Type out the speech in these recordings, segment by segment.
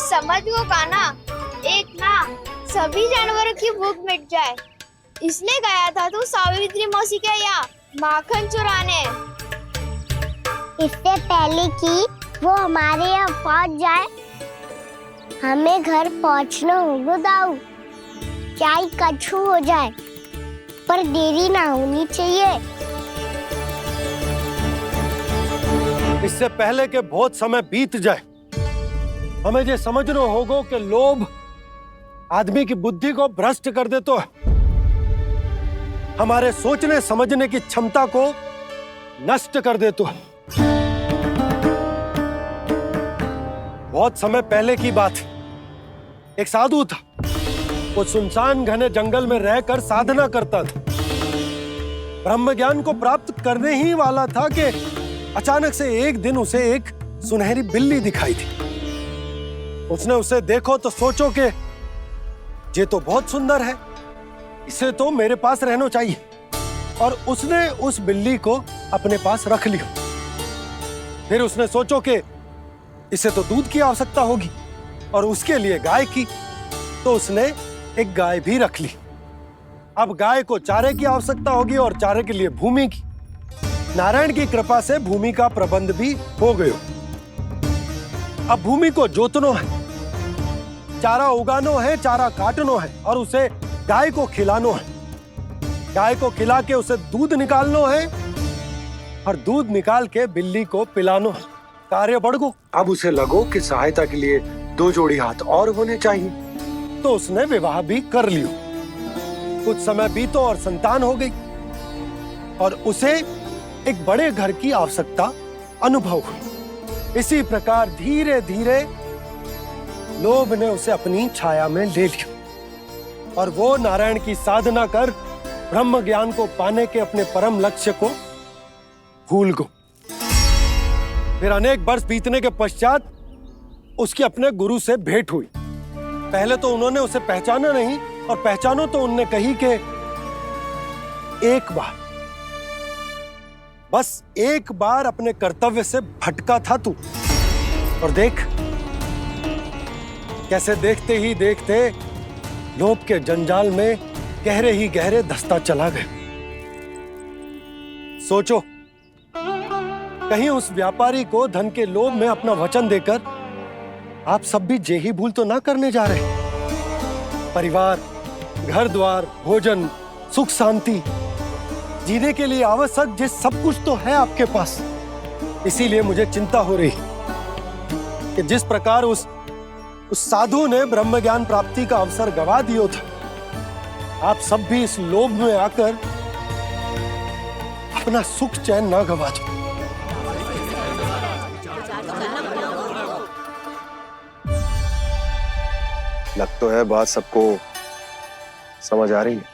समझ वो कान्हा, एक ना सभी जानवरों की भूख मिट जाए इसलिए गया था तू सावित्री मौसी के यहाँ माखन चुराने। इससे पहले कि वो हमारे यहाँ पहुँच जाए हमें घर पहुँचना होगा दाऊ, चाहे कछु हो जाए पर देरी ना होनी चाहिए। इससे पहले कि बहुत समय बीत जाए हमें ये समझना होगा कि लोभ आदमी की बुद्धि को भ्रष्ट कर दे, तो हमारे सोचने समझने की क्षमता को नष्ट कर दे। तो बहुत समय पहले की बात, एक साधु था। वो सुनसान घने जंगल में रहकर साधना करता था। ब्रह्म ज्ञान को प्राप्त करने ही वाला था कि अचानक से एक दिन उसे एक सुनहरी बिल्ली दिखाई थी। उसने उसे देखो तो सोचो कि ये तो बहुत सुंदर है, इसे तो मेरे पास रहना चाहिए, और उसने उस बिल्ली को अपने पास रख लिया। फिर उसने सोचो कि इसे तो दूध की आवश्यकता होगी और उसके लिए गाय की, तो उसने एक गाय भी रख ली। अब गाय को चारे की आवश्यकता होगी और चारे के लिए भूमि की। नारायण की कृपा से भूमि का प्रबंध भी हो गयो। अब भूमि को जोतनो है, चारा उगानो है, चारा काटनो है और उसे गाय को खिलानो है। गाय को खिला के उसे दूध निकालनो है और दूध निकाल के बिल्ली को पिलानो है। कार्य बढ़ गो। अब उसे लगो कि सहायता के लिए 2 जोड़ी हाथ और होने चाहिए, तो उसने विवाह भी कर लियो। कुछ समय बीतो और संतान हो गई और उसे एक बड़े घर की आवश्यकता अनुभव हुई। इसी प्रकार धीरे धीरे लोभ ने उसे अपनी छाया में ले लिया और वो नारायण की साधना कर ब्रह्म ज्ञान को पाने के अपने परम लक्ष्य को भूल गो। फिर अनेक वर्ष बीतने के पश्चात उसकी अपने गुरु से भेंट हुई। पहले तो उन्होंने उसे पहचाना नहीं, और पहचानो तो उनने कही कि एक बार, बस एक बार अपने कर्तव्य से भटका था तू, और देख कैसे देखते ही देखते लोभ के जंजाल में गहरे ही गहरे धंसता चला गया। सोचो, कहीं उस व्यापारी को धन के लोभ में अपना वचन देकर आप सब भी जे ही भूल तो ना करने जा रहे। परिवार, घर द्वार, भोजन, सुख शांति जीने के लिए आवश्यक जिस सब कुछ तो है आपके पास। इसीलिए मुझे चिंता हो रही कि जिस प्रकार उस साधु ने ब्रह्म ज्ञान प्राप्ति का अवसर गवा दिया था, आप सब भी इस लोभ में आकर अपना सुख चैन ना गवा दो। लग तो है बात सबको समझ आ रही है।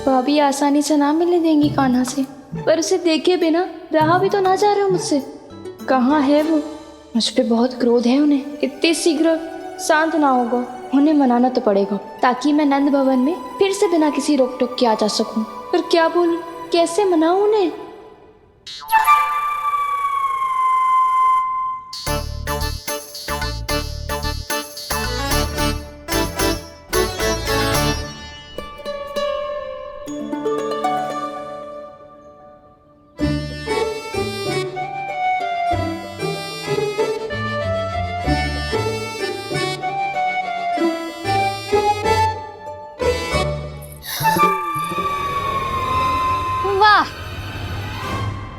भाभी आसानी से ना मिलने देंगी कान्हा से, पर उसे देखे बिना रहा भी तो ना जा रहे मुझसे। कहाँ है वो? मुझ पे बहुत क्रोध है उन्हें। इतने शीघ्र शांत ना होगा, उन्हें मनाना तो पड़ेगा ताकि मैं नंद भवन में फिर से बिना किसी रोक टोक के आ जा सकूं। पर क्या बोलूं, कैसे मनाऊं उन्हें?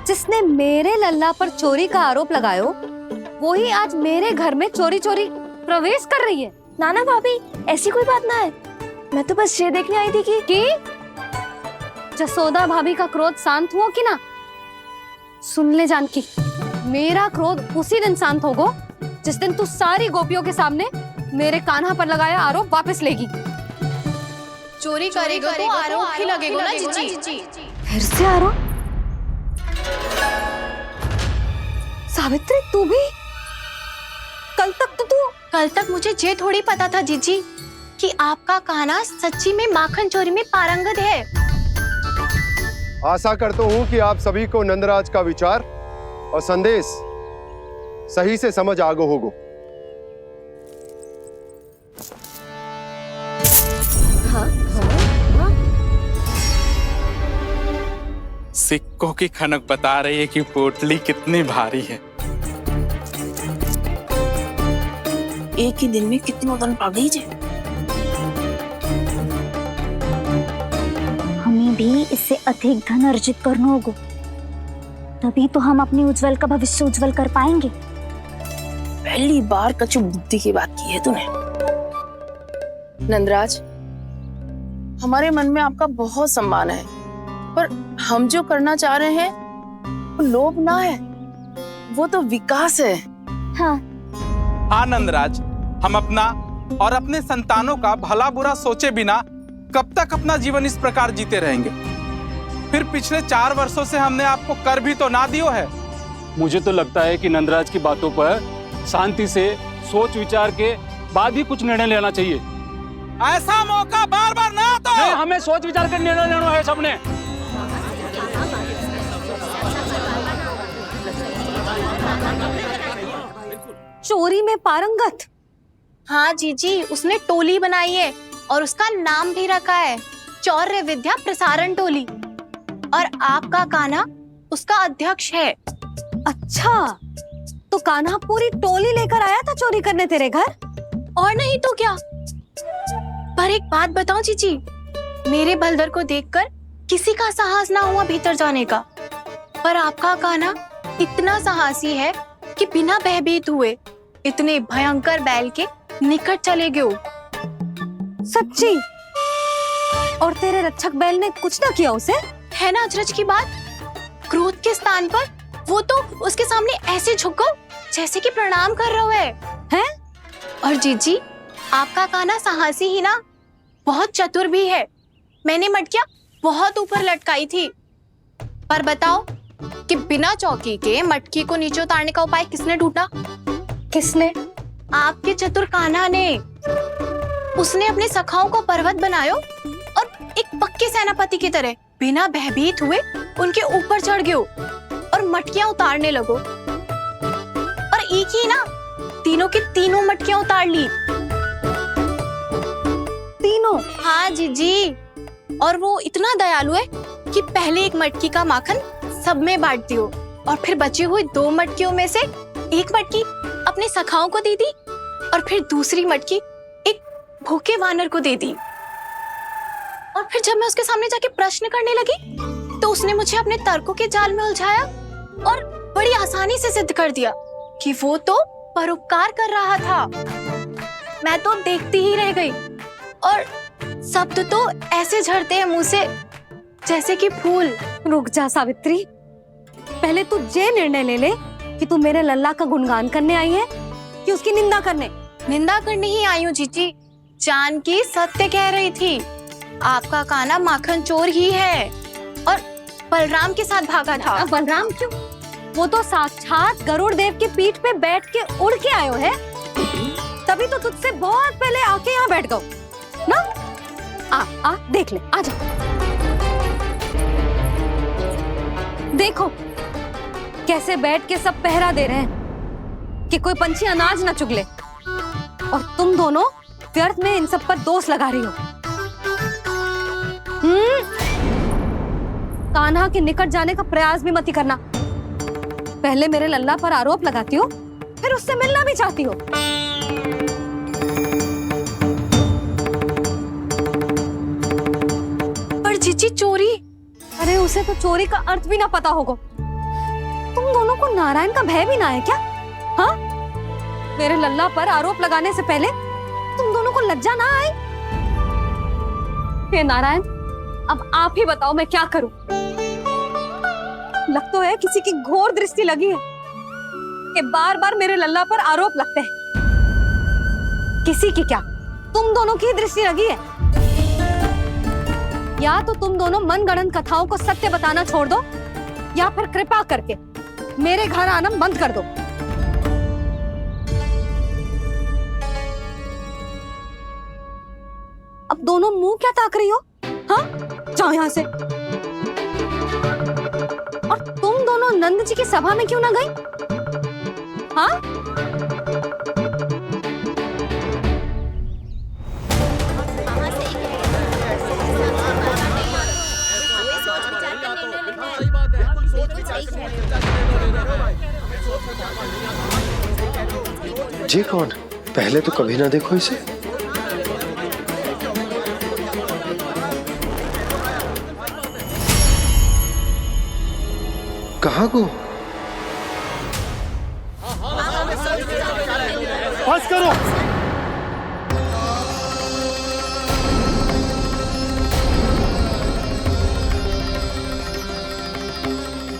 जिसने मेरे लल्ला पर चोरी का आरोप लगायो, वो ही आज मेरे घर में चोरी चोरी प्रवेश कर रही है। नाना भाभी, ऐसी कोई बात ना है। मैं तो बस ये देखने आई थी कि जसोदा भाभी का क्रोध शांत हुआ कि ना? सुन ले जानकी, मेरा क्रोध उसी दिन शांत होगा जिस दिन तू सारी गोपियों के सामने मेरे कान्हा पर लगाया आरोप वापस लेगी। चोरी करेगा तो आरोप ही लगेगा ना जीजी। फिर से आरोप? सावित्री, तू भी? कल तक मुझे ये थोड़ी पता था जीजी कि आपका कान्हा सच्ची में माखन चोरी में पारंगत है। आशा करता हूं कि आप सभी को नंदराज का विचार और संदेश सही से समझ आगो होगो। सिक्कों की खनक बता रही है कि पोटली कितनी भारी है। एक ही दिन में कितनी वजन पा गई जे। हमें भी इससे अधिक धन अर्जित करना होगा, तभी तो हम अपने उज्जवल का भविष्य उज्जवल कर पाएंगे। पहली बार कछु बुद्धि की बात की है तूने। नंदराज, हमारे मन में आपका बहुत सम्मान है, पर हम जो करना चाह रहे हैं वो लोभ ना है, वो तो विकास है। हाँ नंदराज, हम अपना और अपने संतानों का भला बुरा सोचे बिना कब तक अपना जीवन इस प्रकार जीते रहेंगे? फिर पिछले 4 वर्षों से हमने आपको कर भी तो ना दियो है। मुझे तो लगता है कि नंदराज की बातों पर शांति से सोच विचार के बाद ही कुछ निर्णय लेना चाहिए। ऐसा मौका बार बार ना आता। नहीं, हमें सोच विचार कर निर्णय लेना है सबने। चोरी में पारंगत? हाँ जीजी, उसने टोली बनाई है और उसका नाम भी रखा है चौर्य विद्या प्रसारण टोली, और आपका कान्हा उसका अध्यक्ष है। अच्छा, तो कान्हा पूरी टोली लेकर आया था चोरी करने तेरे घर? और नहीं तो क्या। पर एक बात बताओ जीजी, मेरे बलदर को देखकर किसी का साहस ना हुआ भीतर जाने का, पर आपका कान्हा इतना साहसी है कि बिना भयभीत हुए इतने भयंकर बैल के निकट चले गए। सच्ची? और तेरे रक्षक बैल ने कुछ ना किया उसे? है ना अचरज की बात। क्रोध के स्थान पर वो तो उसके सामने ऐसे झुको जैसे कि प्रणाम कर रहा है। और जीजी, आपका कान्हा साहसी ही ना, बहुत चतुर भी है। मैंने मटकियां बहुत ऊपर लटकाई थी, पर बताओ कि बिना चौकी के मटकी को नीचे उतारने का उपाय किसने ढूंढा? किसने? आपके चतुर कान्हा ने। उसने अपने सखाओं को पर्वत बनायो और एक पक्के सेनापति की तरह बिना भयभीत हुए उनके ऊपर चढ़ गयो और मटकियां उतारने लगो। और एक ही ना, तीनों की तीनों मटकियां उतार ली। तीनों? हाँ जीजी, और वो इतना दयालु है कि पहले एक मटकी का माखन सब में बांट दियो और फिर बची हुई 2 मटकियों में से एक मटकी अपने सखाओं को दे दी और फिर दूसरी मटकी एक भूखे वानर को दे दी। और फिर जब मैं उसके सामने जाके प्रश्न करने लगी तो उसने मुझे अपने तर्कों के जाल में उलझाया और बड़ी आसानी से सिद्ध कर दिया कि वो तो परोपकार कर रहा था। मैं तो देखती ही रह गई और शब्द तो ऐसे झड़ते हैं मुंह से जैसे कि फूल। रुक जा सावित्री, पहले तू ये निर्णय ले ले कि तू मेरे लल्ला का गुणगान करने आई है कि उसकी निंदा करने? निंदा करने ही आई हूँ जीजी। जानकी सत्य कह रही थी, आपका कान्हा माखन चोर ही है और बलराम के साथ भागा था। बलराम क्यों? वो तो साक्षात गरुड़ देव की पीठ पे बैठ के उड़ के आयो है, तभी तो तुझसे बहुत पहले आके यहाँ बैठ गओ ना। आ देख ले, आ जा। देखो कैसे बैठ के सब पहरा दे रहे हैं कि कोई पंछी अनाज ना चुगले, और तुम दोनों व्यर्थ में इन सब पर दोष लगा रही हो। कान्हा के निकट जाने का प्रयास भी मत करना। पहले मेरे लल्ला पर आरोप लगाती हो, फिर उससे मिलना भी चाहती हो। पर जीजी चोरी? अरे उसे तो चोरी का अर्थ भी ना पता होगा। तुम दोनों को नारायण का भय भी ना है क्या? हाँ, मेरे लल्ला पर आरोप लगाने से पहले तुम दोनों को लज्जा ना आई? हे नारायण, अब आप ही बताओ मैं क्या करूं। लग तो है किसी की घोर दृष्टि लगी है कि बार बार मेरे लल्ला पर आरोप लगते हैं। किसी की क्या, तुम दोनों की दृष्टि लगी है। या तो तुम दोनों मनगढ़ंत कथाओं को सत्य बताना छोड़ दो, या फिर कृपा करके मेरे घर आना बंद कर दो। दोनों मुंह क्या ताक रही हो? हाँ, जाओ यहाँ से। और तुम दोनों नंद जी की सभा में क्यों ना गई? हाँ? जी कौन? पहले तो कभी ना देखो इसे। कहाँ को? बस करो।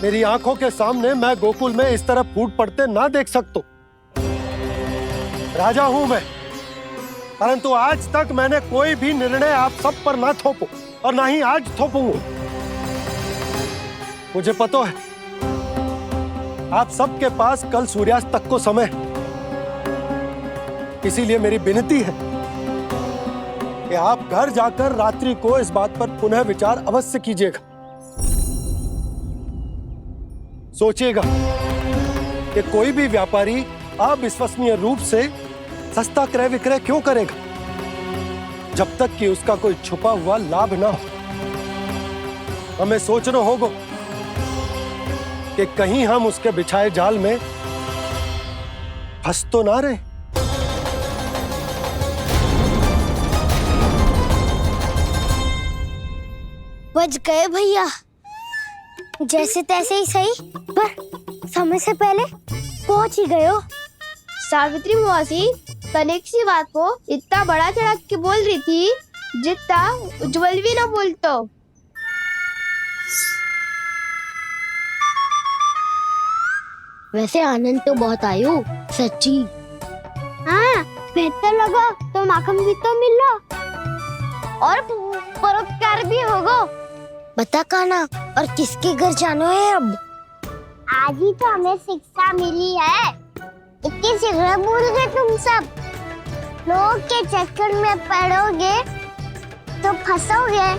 मेरी आंखों के सामने मैं गोकुल में इस तरह फूट पड़ते ना देख सकता। राजा हूं मैं, परंतु आज तक मैंने कोई भी निर्णय आप सब पर ना थोपो और ना ही आज थोपूंगा। मुझे पता है आप सबके पास कल सूर्यास्त तक को समय है, इसीलिए मेरी विनती है कि आप घर जाकर रात्रि को इस बात पर पुनः विचार अवश्य कीजिएगा। सोचिएगा कि कोई भी व्यापारी अविश्वसनीय रूप से सस्ता क्रय विक्रय क्यों करेगा जब तक कि उसका कोई छुपा हुआ लाभ ना हो। हमें सोचना होगा कि कहीं हम उसके बिछाए जाल में फंस तो ना रहे। बच गए भैया, जैसे तैसे ही सही, पर समय से पहले पहुंच ही गए हो। सावित्री मौसी कनेक सी बात को इतना बड़ा चढ़ा के बोल रही थी जितना उज्जवल भी ना बोलतो। वैसे आनंद तो बहुत आयो, सच्ची। हाँ, बेहतर लगा तो माखन भी तो मिला और परोपकार भी होगा। बता काना, और किसके घर जाना है अब? आज ही तो हमें शिक्षा मिली है, इतनी शीघ्र भूल गए तुम सब। लोग के चक्कर में पड़ोगे तो फंसोगे।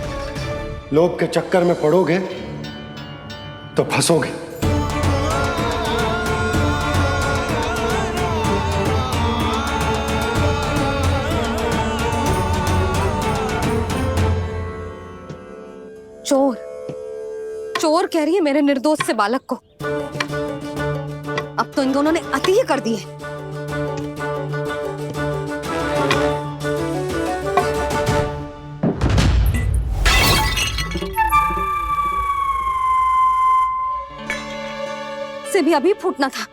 लोग के चक्कर में पड़ोगे तो फंसोगे। चोर, चोर कह रही है मेरे निर्दोष से बालक को। अब तो इन दोनों ने अति ही कर दी है। से भी अभी फूटना था।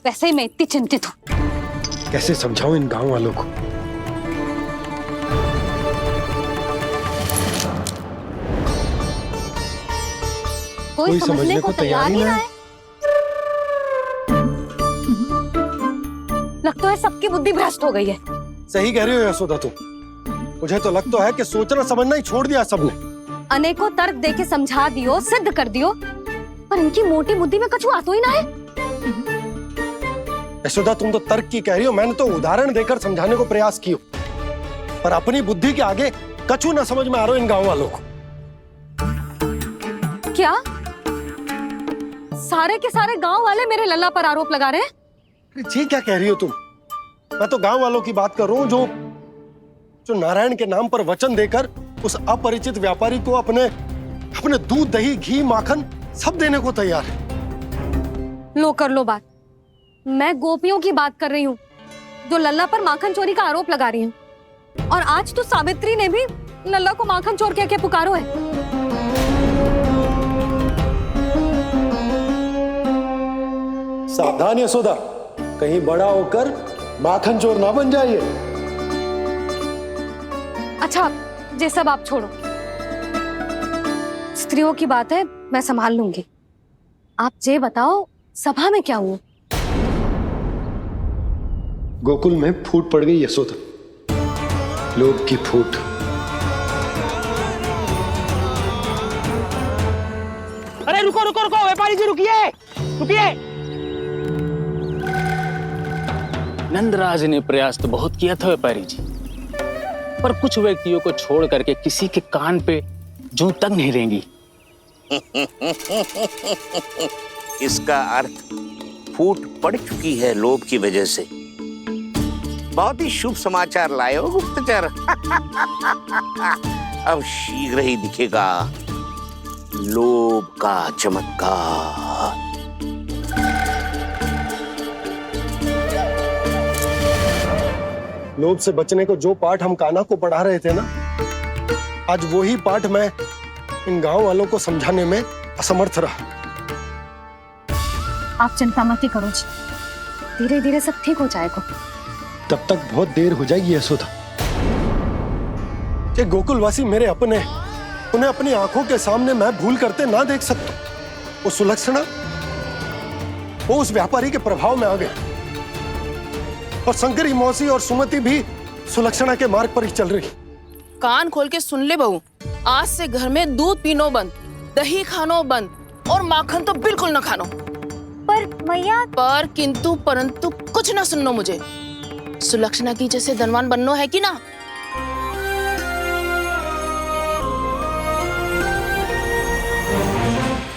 वैसे ही मैं इतनी चिंतित हूं। कैसे समझाऊं इन गांव वालों को? कोई समझने को तैयार ही ना है। लगता है सबकी बुद्धि भ्रष्ट हो गई है। सही कह रही हो यशोदा तुम। मुझे तो लगता है कि सोचना समझना ही छोड़ दिया सबने। अनेकों तर्क देके समझा दियो, सिद्ध कर दियो, पर इनकी मोटी बुद्धि में कछु आता ही ना है। यशोदा तुम तो तर्क की कह रही हो, मैंने तो उदाहरण देकर समझाने को प्रयास किया, पर अपनी बुद्धि के आगे कछु ना समझ में आ रहा इन गांव वालों को। क्या सारे के सारे गांव वाले मेरे लल्ला पर आरोप लगा रहे हैं? जी क्या कह रही हो तुम? मैं तो गांव वालों की बात कर रहा हूँ जो नारायण के नाम पर वचन देकर उस अपरिचित व्यापारी को अपने दूध, दही, घी, माखन सब देने को तैयार है। लो कर लो बात। मैं गोपियों की बात कर रही हूँ जो लल्ला पर माखन चोरी का आरोप लगा रही हूँ। और आज तो सावित्री ने भी लल्ला को माखन चोर कह के पुकारो है। सावधान यशोदा, कहीं बड़ा होकर माखन चोर ना बन जाइए। अच्छा, ये सब आप छोड़ो। स्त्रियों की बात है, मैं संभाल लूंगी। आप ये बताओ सभा में क्या हुआ? गोकुल में फूट पड़ गई यशोदा, लोग की फूट। अरे रुको रुको रुको, व्यापारी जी रुकिए रुकिए। नंदराज ने प्रयास तो बहुत किया था व्यापारी जी, पर कुछ व्यक्तियों को छोड़ करके किसी के कान पे जूं तक नहीं रहेंगी। इसका अर्थ फूट पड़ चुकी है लोभ की वजह से। बहुत ही शुभ समाचार लाए हो गुप्तचर। अब शीघ्र ही दिखेगा लोभ का चमत्कार। लोभ से बचने को जो पाठ हम कान्हा को पढ़ा रहे थे ना, आज वही पाठ मैं इन गांव वालों को समझाने में असमर्थ रहा। आप चिंता मत करो जी, धीरे धीरे सब ठीक हो जाएगा। तब तक बहुत देर हो जाएगी यशोदा। ये गोकुलवासी मेरे अपने, उन्हें अपनी आंखों के सामने मैं भूल करते ना देख सकता। वो सुलक्षणा, वो उस व्यापारी के प्रभाव में आ गए, और शंकरी मौसी और सुमति भी सुलक्षणा के मार्ग पर ही चल रही। कान खोल के सुन ले बहू, आज से घर में दूध पीनो बंद, दही खानो बंद, और माखन तो बिल्कुल न खानो। पर मैया, पर किंतु परंतु कुछ ना सुननो मुझे। सुलक्षणा की जैसे धनवान बननो है कि ना?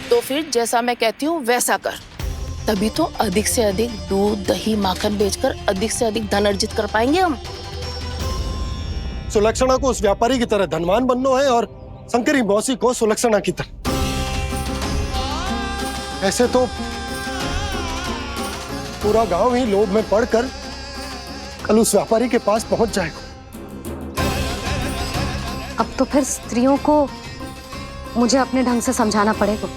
तो फिर जैसा मैं कहती हूँ वैसा कर, तभी तो अधिक से अधिक दूध दही माखन बेचकर अधिक से अधिक धन अर्जित कर पाएंगे हम। सुलक्षणा को उस व्यापारी की तरह धनवान बनना है और शंकरी मौसी को सुलक्षणा की तरह। ऐसे तो पूरा गांव ही लोभ में पड़कर कल उस व्यापारी के पास पहुंच जाएगा। अब तो फिर स्त्रियों को मुझे अपने ढंग से समझाना पड़ेगा।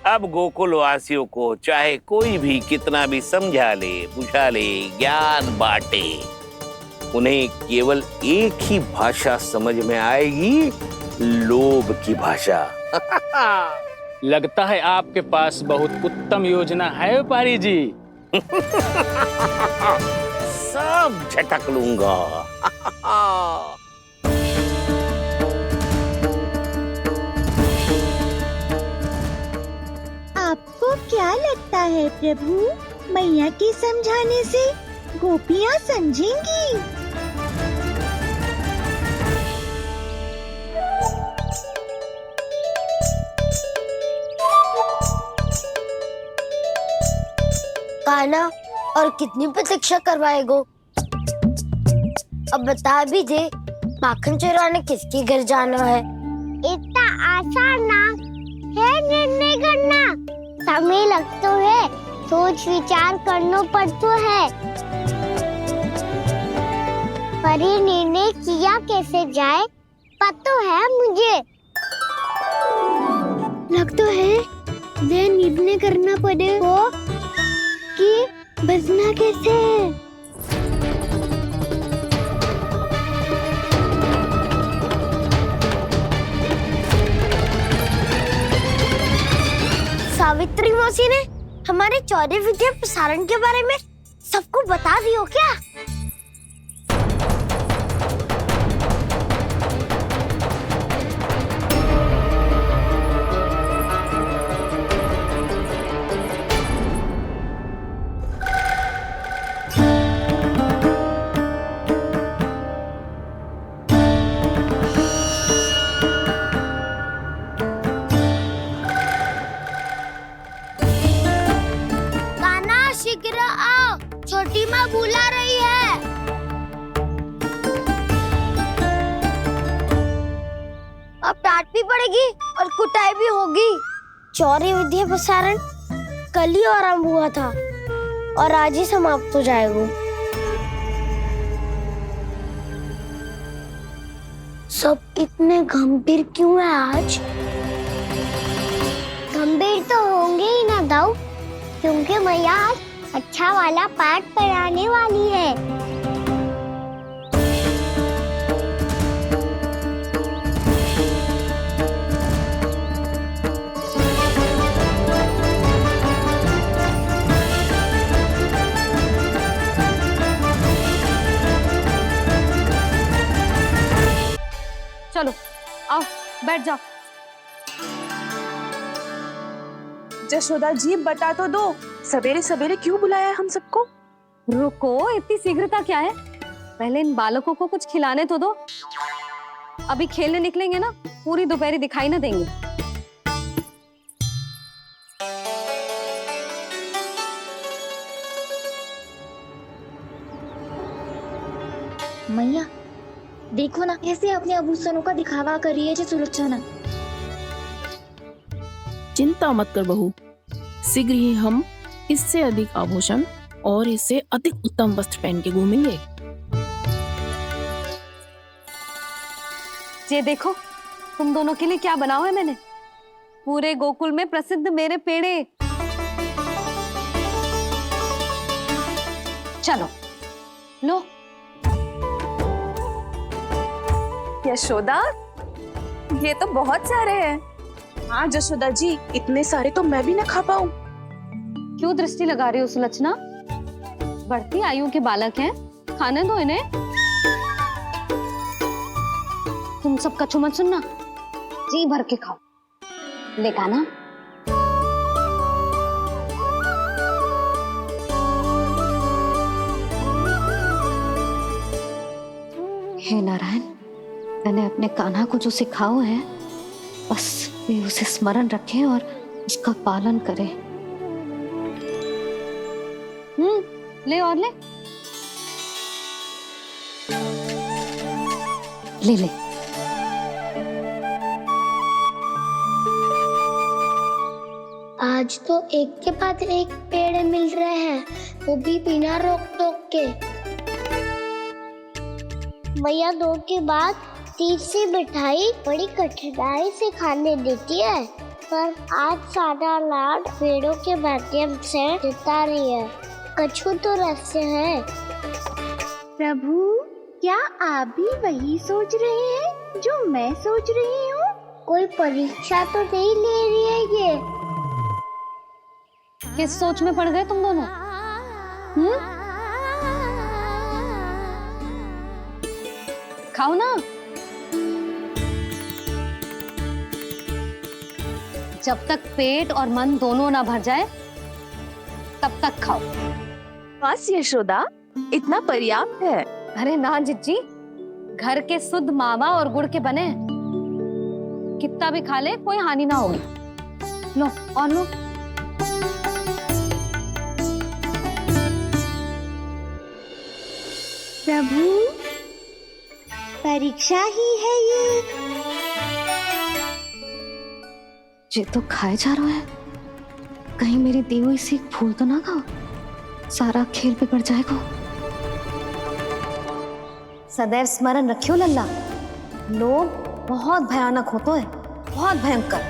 अब गोकुलवासियों को चाहे कोई भी कितना भी समझा ले, बुझा ले, ज्ञान बांटे, उन्हें केवल एक ही भाषा समझ में आएगी, लोभ की भाषा। लगता है आपके पास बहुत उत्तम योजना है व्यापारी जी। सब झटक लूंगा। आपको क्या लगता है प्रभु, मैया के समझाने से गोपियाँ समझेंगी? कान्हा, और कितनी प्रतीक्षा करवाएगो? अब बता भी दे, माखन चुराने किसके घर जाना है? इतना आसान ना है निर्णय करना, समय लगता है, सोच विचार करना पड़ता है। पर ये निर्णय किया कैसे जाए पता है मुझे। लगता है ये निर्णय करना पड़ेगा कि बचना कैसे है। सावित्री मौसी ने हमारे चौधरी विद्या प्रसारण के बारे में सबको बता दियो क्या? शीघ्र आओ, छोटी माँ बुला रही है। अब डांट भी पड़ेगी और कुटाई भी होगी। चौरी विद्या प्रसारण कल ही आरंभ हुआ था और आज ही समाप्त हो जाएगा। सब इतने गंभीर क्यों है आज? गंभीर तो होंगे ही ना दाऊ, क्योंकि मैया आज अच्छा वाला पाठ पढ़ाने वाली है। चलो आओ बैठ जाओ। जशोदा जी बता तो दो, सवेरे सवेरे क्यों बुलाया है हम सबको? रुको, इतनी शीघ्रता क्या है? पहले इन बालकों को कुछ खिलाने तो दो। अभी खेलने निकलेंगे ना, पूरी दोपहरी दिखाई ना देंगे। मैया देखो ना, कैसे अपने आभूषणों का दिखावा कर रही है जी सुलोचना। चिंता मत कर बहू, शीघ्र ही हम इससे अधिक आभूषण और इससे अधिक उत्तम वस्त्र पहन के घूमेंगे। ये देखो, तुम दोनों के लिए क्या बनाओ है मैंने। पूरे गोकुल में प्रसिद्ध मेरे पेड़े। चलो लो। यशोदा, ये तो बहुत सारे हैं। हाँ यशोदा जी, इतने सारे तो मैं भी ना खा पाऊं। क्यों दृष्टि लगा रही हो सुलक्षणा? बढ़ती आयु के बालक हैं, खाने दो इन्हें। तुम सब कछु मत सुनना, जी भर के खाओ। लेगा ना? हे नारायण, मैंने अपने कान्हा को जो सिखाओ है, बस वे उसे स्मरण रखें और उसका पालन करें। ले और ले। ले ले। आज तो एक के बाद एक पेड़ मिल रहे हैं, वो भी बिना रोक टोक के। मैया 2 के बाद तीसरी मिठाई बड़ी कठिनाई से खाने देती है, पर आज सादा लाड पेड़ों के माध्यम से जिता रही है। कछु तो रहस्य है। प्रभु, क्या आप भी वही सोच रहे हैं जो मैं सोच रही हूँ? कोई परीक्षा तो नहीं ले रही है ये? किस सोच में पड़ गए तुम दोनों? खाओ ना। जब तक पेट और मन दोनों ना भर जाए, तब तक खाओ। बस यशोदा, इतना पर्याप्त है। अरे ना जिज्जी, घर के शुद्ध मावा और गुड़ के बने, कितना भी खा ले कोई हानि ना होगी। लो और लो। प्रभु, परीक्षा ही है ये तो खाए जा रहा है। कहीं मेरी दी हुई सीख फूल तो ना खाओ, सारा खेल बिगड़ जाएगा। सदैव स्मरण रखियो लल्ला, लोग बहुत भयानक होते हैं, बहुत भयंकर।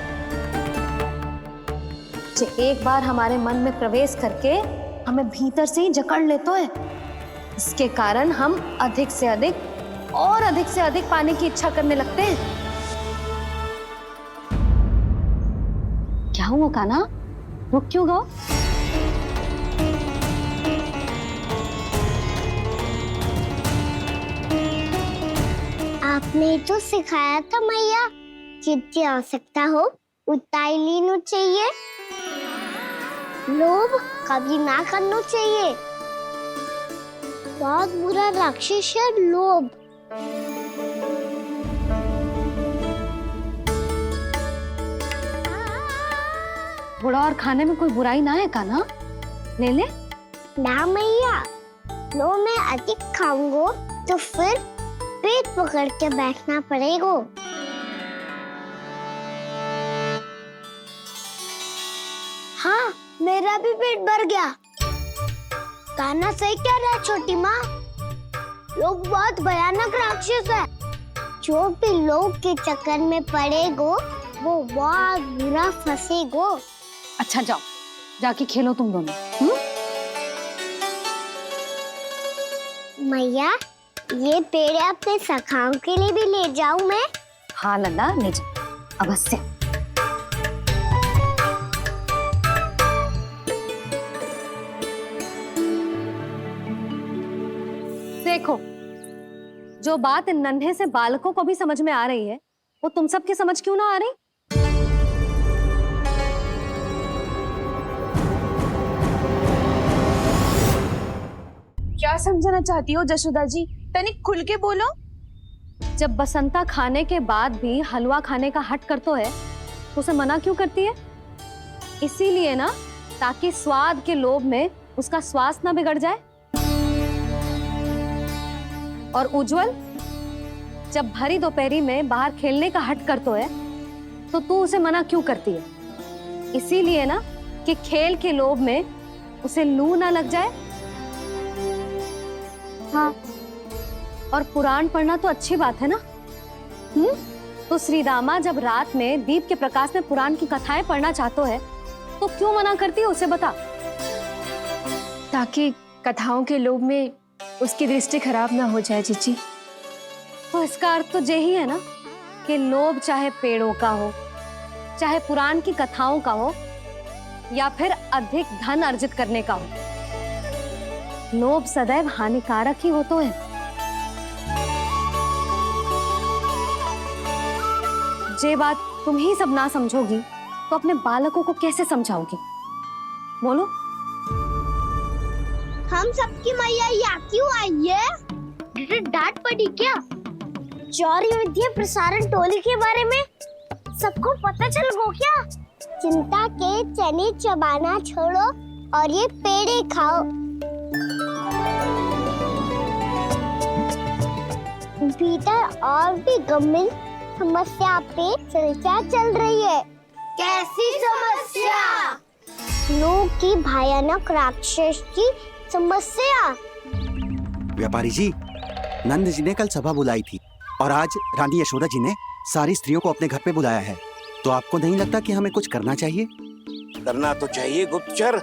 जो एक बार हमारे मन में प्रवेश करके हमें भीतर से ही जकड़ लेते हैं, इसके कारण हम अधिक से अधिक और अधिक से अधिक पाने की इच्छा करने लगते हैं। क्या हुआ कान्हा? रुक क्यों गो? आपने तो सिखाया था मैया, जितनी आवश्यकता हो उतना ही लेना चाहिए, लोभ कभी ना करना चाहिए। बहुत बुरा राक्षस है लोभ। बुरा और खाने में कोई बुराई ना है कान्हा, ले ले। ना मैया, लो मैं अधिक खाऊंगा तो फिर पेट पकड़ के बैठना पड़ेगा। हाँ, मेरा भी पेट भर गया। कान्हा सही कह रहा है छोटी माँ, लोग बहुत भयानक राक्षस है। जो भी लोग के चक्कर में पड़ेगो वो बहुत बुरा फंसेगो। अच्छा जाओ, जाके खेलो तुम दोनों। मैया, ये पेड़ अपने सखाओं के लिए भी ले जाऊं मैं? हाँ लल्ला, ले जा अवश्य। देखो, जो बात इन नन्हे से बालकों को भी समझ में आ रही है, वो तुम सबकी समझ क्यों ना आ रही? क्या समझाना चाहती हो जशोदा जी? तनिक खुल के बोलो। जब बसंता खाने के बाद भी हलवा खाने का हट कर तो है, तो उसे मना क्यों करती है? इसीलिए ना, ताकि स्वाद के लोभ में उसका स्वास्थ्य ना बिगड़ जाए। और उज्जवल, जब भरी दोपहरी में बाहर खेलने का हट कर तो है, तो तू उसे मना क्यों करती है? इसीलिए ना कि खेल के लोभ में उसे लू ना लग जाए। हाँ, और पुराण पढ़ना तो अच्छी बात है ना। तो श्रीदामा जब रात में दीप के प्रकाश में पुराण की कथाएं पढ़ना चाहते है, तो क्यों मना करती है उसे बता। ताकि कथाओं के लोभ में उसकी दृष्टि खराब ना हो जाए जीजी। तो इसका अर्थ तो यही है ना कि लोभ चाहे पेड़ों का हो, चाहे पुराण की कथाओं का हो, या फिर अधिक धन अर्जित करने का हो, लोभ सदैव हानिकारक ही होता है। जे बात तुम ही सब ना समझोगी तो अपने बालकों को कैसे समझाओगी? बोलो। हम सबकी मैया यहाँ क्यों आई है? डांट पड़ी क्या? चौरी विद्या प्रसारण टोली के बारे में सबको पता चल गो क्या? चिंता के चने चबाना छोड़ो और ये पेड़े खाओ। भीतर और भी गंभीर समस्या पे चर्चा चल रही है। कैसी समस्या? लोग की भयानक राक्षस की समस्या। व्यापारी जी, नंद जी ने कल सभा बुलाई थी और आज रानी यशोदा जी ने सारी स्त्रियों को अपने घर पे बुलाया है। तो आपको नहीं लगता कि हमें कुछ करना चाहिए? करना तो चाहिए गुप्तचर।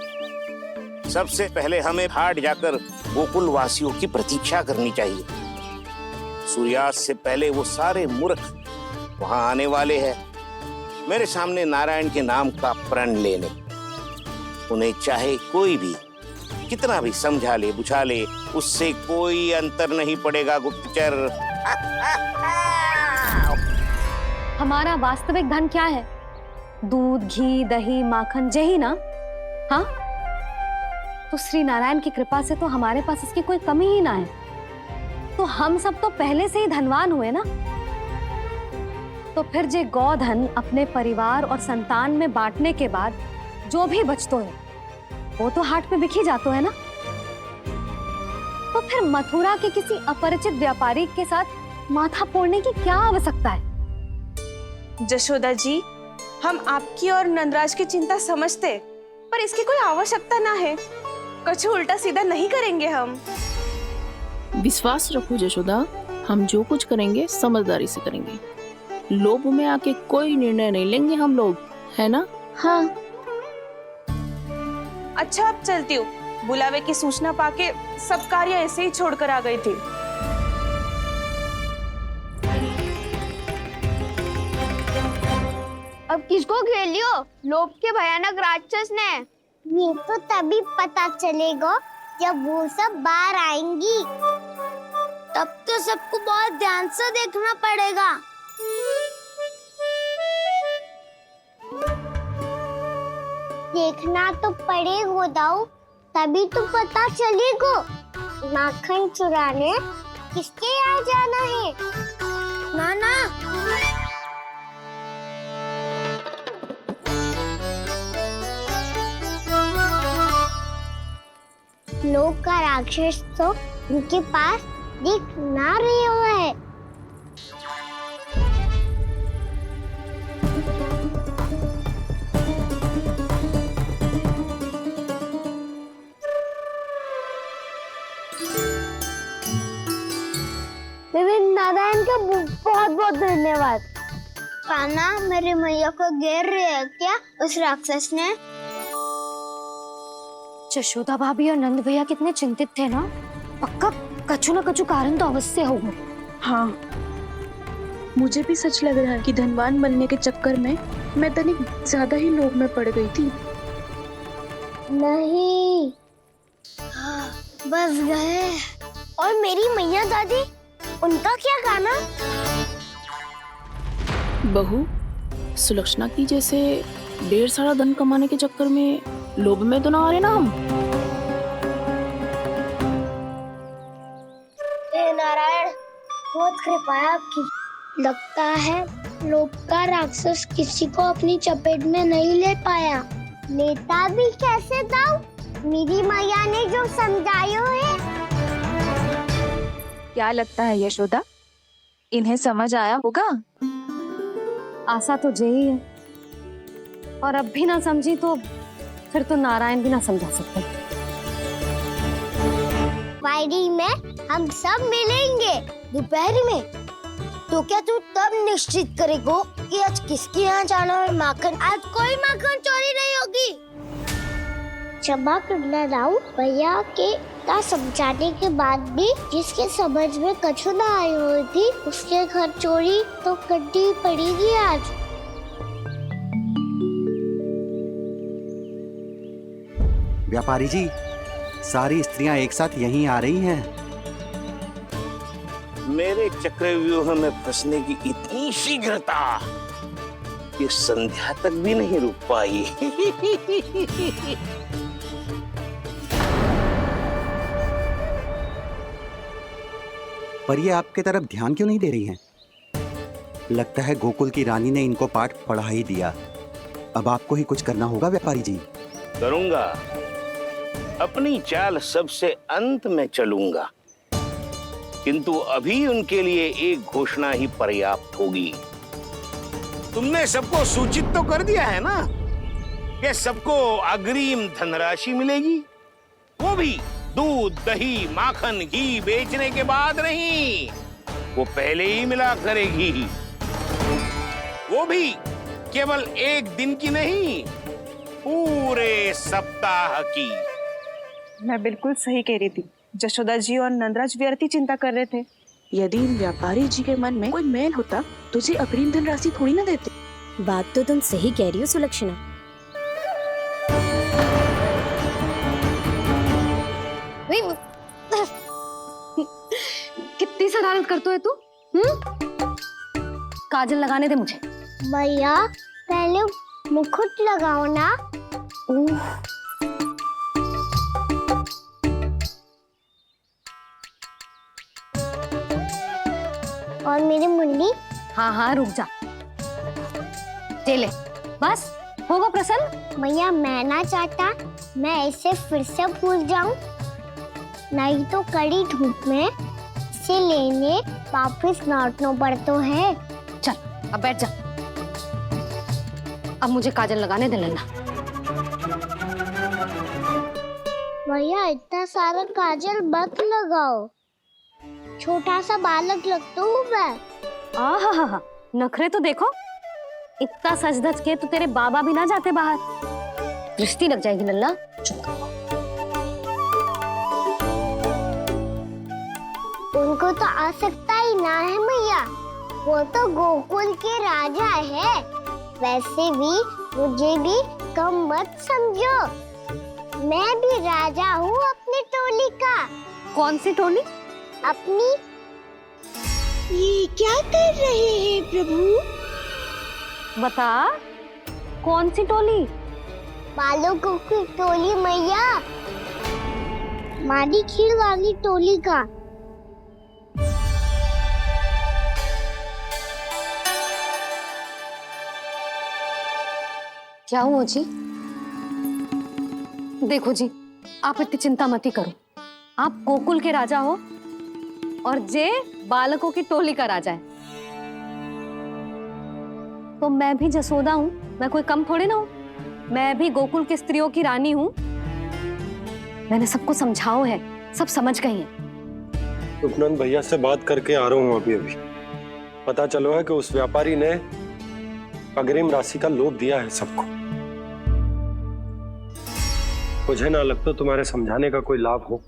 सबसे पहले हमें हाट जाकर गोकुल वासियों की प्रतीक्षा करनी चाहिए। सूर्यास्त से पहले वो सारे मूर्ख वहां आने वाले हैं, मेरे सामने नारायण के नाम का प्रण लेने। उन्हें चाहे कोई भी कितना भी समझा ले बुझा ले, उससे कोई अंतर नहीं पड़ेगा गुप्तचर। हमारा वास्तविक धन क्या है? दूध, घी, दही, माखन, यही ना? हाँ, तो श्री नारायण की कृपा से तो हमारे पास इसकी कोई कमी ही ना है। तो हम सब तो पहले से ही धनवान हुए ना। तो फिर जे गौधन अपने परिवार और संतान में बांटने के बाद जो भी बचतो है, वो तो हाट पे बिखी जातो है ना। तो फिर मथुरा के किसी अपरिचित व्यापारी के साथ माथा फोड़ने की क्या आवश्यकता है? जशोदा जी, हम आपकी और नंदराज की चिंता समझते, पर इसकी कोई आवश्यकता ना है। कुछ उल्टा सीधा नहीं करेंगे हम। विश्वास रखो जशोदा, हम जो कुछ करेंगे समझदारी से करेंगे। लोभ में आके कोई निर्णय नहीं लेंगे हम लोग, है ना? हाँ। अच्छा, अब चलती हूँ। बुलावे की सूचना पाके सब कार्य ऐसे ही छोड़कर आ गई थी। अब किसको घेर लियो? लोभ के भयानक राक्षस ने। ये तो तभी पता चलेगा जब वो सब बाहर आएंगी। तब तो सबको बहुत ध्यान से देखना पड़ेगा। देखना तो पड़ेगा दाऊ, तभी तो पता चलेगा माखन चुराने किसके यहाँ जाना है। नाना, लोग का राक्षस तो उनके पास दिख ना रहे हुआ है। नारायण का बहुत बहुत धन्यवाद। कान्हा, मेरी मैया को घेर रहे है क्या उस राक्षस ने? यशोदा भाभी और नंद भैया कितने चिंतित थे ना। पक्का कछु न कछु कारण तो अवश्य होगा। हाँ, मुझे भी सच लग रहा है कि धनवान बनने के चक्कर में मैं तनिक ज्यादा ही लोभ में पड़ गई थी। नहीं, बस गए। और मेरी मैया दादी, उनका क्या गाना? बहू, सुलक्षणा की जैसे ढेर सारा धन कमाने के चक्कर में लोभ में तो ना आ रहे ना हम। हे नारायण बहुत कृपा है आपकी। लगता है लोभ का राक्षस किसी को अपनी चपेट में नहीं ले पाया। लेता भी कैसे दाऊ? मेरी मैया ने जो समझायो है। क्या लगता है यशोदा, इन्हें समझ आया होगा? आशा तो यही है, और अब भी ना समझी तो फिर तो नारायण भी ना समझा सकते। वायरी में हम सब मिलेंगे दोपहर में। तो क्या तू तब निश्चित करेगो कि आज किसके यहाँ जाना है माखन? आज कोई माखन चोरी नहीं होगी। क्षमा करना राव, भैया के का समझाने के बाद भी जिसके समझ में कछु ना आई हुई थी उसके घर चोरी तो करनी पड़ेगी आज। व्यापारी जी, सारी स्त्रियां एक साथ यहीं आ रही हैं। मेरे चक्रव्यूह में फंसने की इतनी शीघ्रता कि संध्या तक भी नहीं रुक पाई। पर ये आपके तरफ ध्यान क्यों नहीं दे रही हैं? लगता है गोकुल की रानी ने इनको पाठ पढ़ा ही दिया। अब आपको ही कुछ करना होगा व्यापारी जी। करूंगा, अपनी चाल सबसे अंत में चलूंगा, किंतु अभी उनके लिए एक घोषणा ही पर्याप्त होगी। तुमने सबको सूचित तो कर दिया है ना कि सबको अग्रिम धनराशि मिलेगी, वो भी दूध, दही, माखन, घी बेचने के बाद नहीं, वो पहले ही मिला करेगी। वो भी केवल एक दिन की नहीं, पूरे सप्ताह की। मैं बिल्कुल सही कह रही थी। जशोदा जी और नंदराज व्यर्थ ही चिंता कर रहे थे। यदि इन व्यापारी जी के मन में कोई मैल होता तो जी अग्रिम धनराशि थोड़ी ना देते। बात तो तुम सही कह रही हो सुलक्षणा। कितनी शरारत करते है तू? काजल लगाने दे मुझे। भैया पहले मुकुट लगाओ ना। और मेरी मुन्नी। हाँ हाँ रुक जा, ले बस होगा प्रसन्न। भैया मैं ना चाहता मैं ऐसे फिर से भूल जाऊं, नहीं तो कड़ी धूप में इसे लेने वापस लौटना पड़ता है। चल अब बैठ जा, अब मुझे काजल लगाने दे लेना। भैया इतना सारा काजल मत लगाओ, छोटा सा बालक लगता हूँ मैं। आहा, नखरे तो देखो, इतना सज धज के तो तेरे बाबा भी ना जाते बाहर, दृष्टि लग जाएगी लल्ला। उनको तो आ सकता ही ना है भैया, वो तो गोकुल के राजा है। वैसे भी मुझे भी कम मत समझो, मैं भी राजा हूँ अपनी टोली का। कौन सी टोली? अपनी। ये क्या कर रहे हैं प्रभु? बता, कौन सी टोली? बालकों की टोली मैया, मारी खीर वाली टोली का। क्या हुआ जी? देखो जी, आप इतनी चिंता मत ही करो। आप गोकुल के राजा हो और जे बालकों की टोली का राजा है, तो मैं भी जसोदा हूँ, मैं कोई कम थोड़े ना हूँ। मैं भी गोकुल की स्त्रियों की रानी हूँ। मैंने सबको समझाओ है, सब समझ गई हैं। उपनंद भैया से बात करके आ रहा हूँ अभी अभी। पता चलो है कि उस व्यापारी ने अग्रिम राशि का लोभ दिया है सबको। मुझे ना लगता तुम्हारे समझाने का कोई लाभ हो।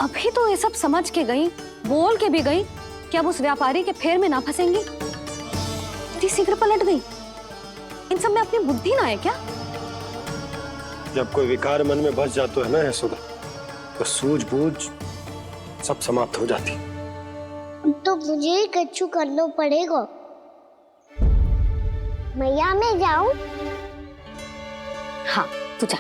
अभी तो ये सब समझ के गई, बोल के भी गई कि अब उस व्यापारी के फेर में ना फंसेंगी। इतनी शीघ्र पलट गई, इन सब में अपनी बुद्धि ना है क्या? जब कोई विकार मन में बस जाता है ना यशोदा, तो सूझबूझ सब समाप्त हो जाती। तो मुझे ही कच्चू करना पड़ेगा। मैया मैं जाऊं? हाँ तू जा।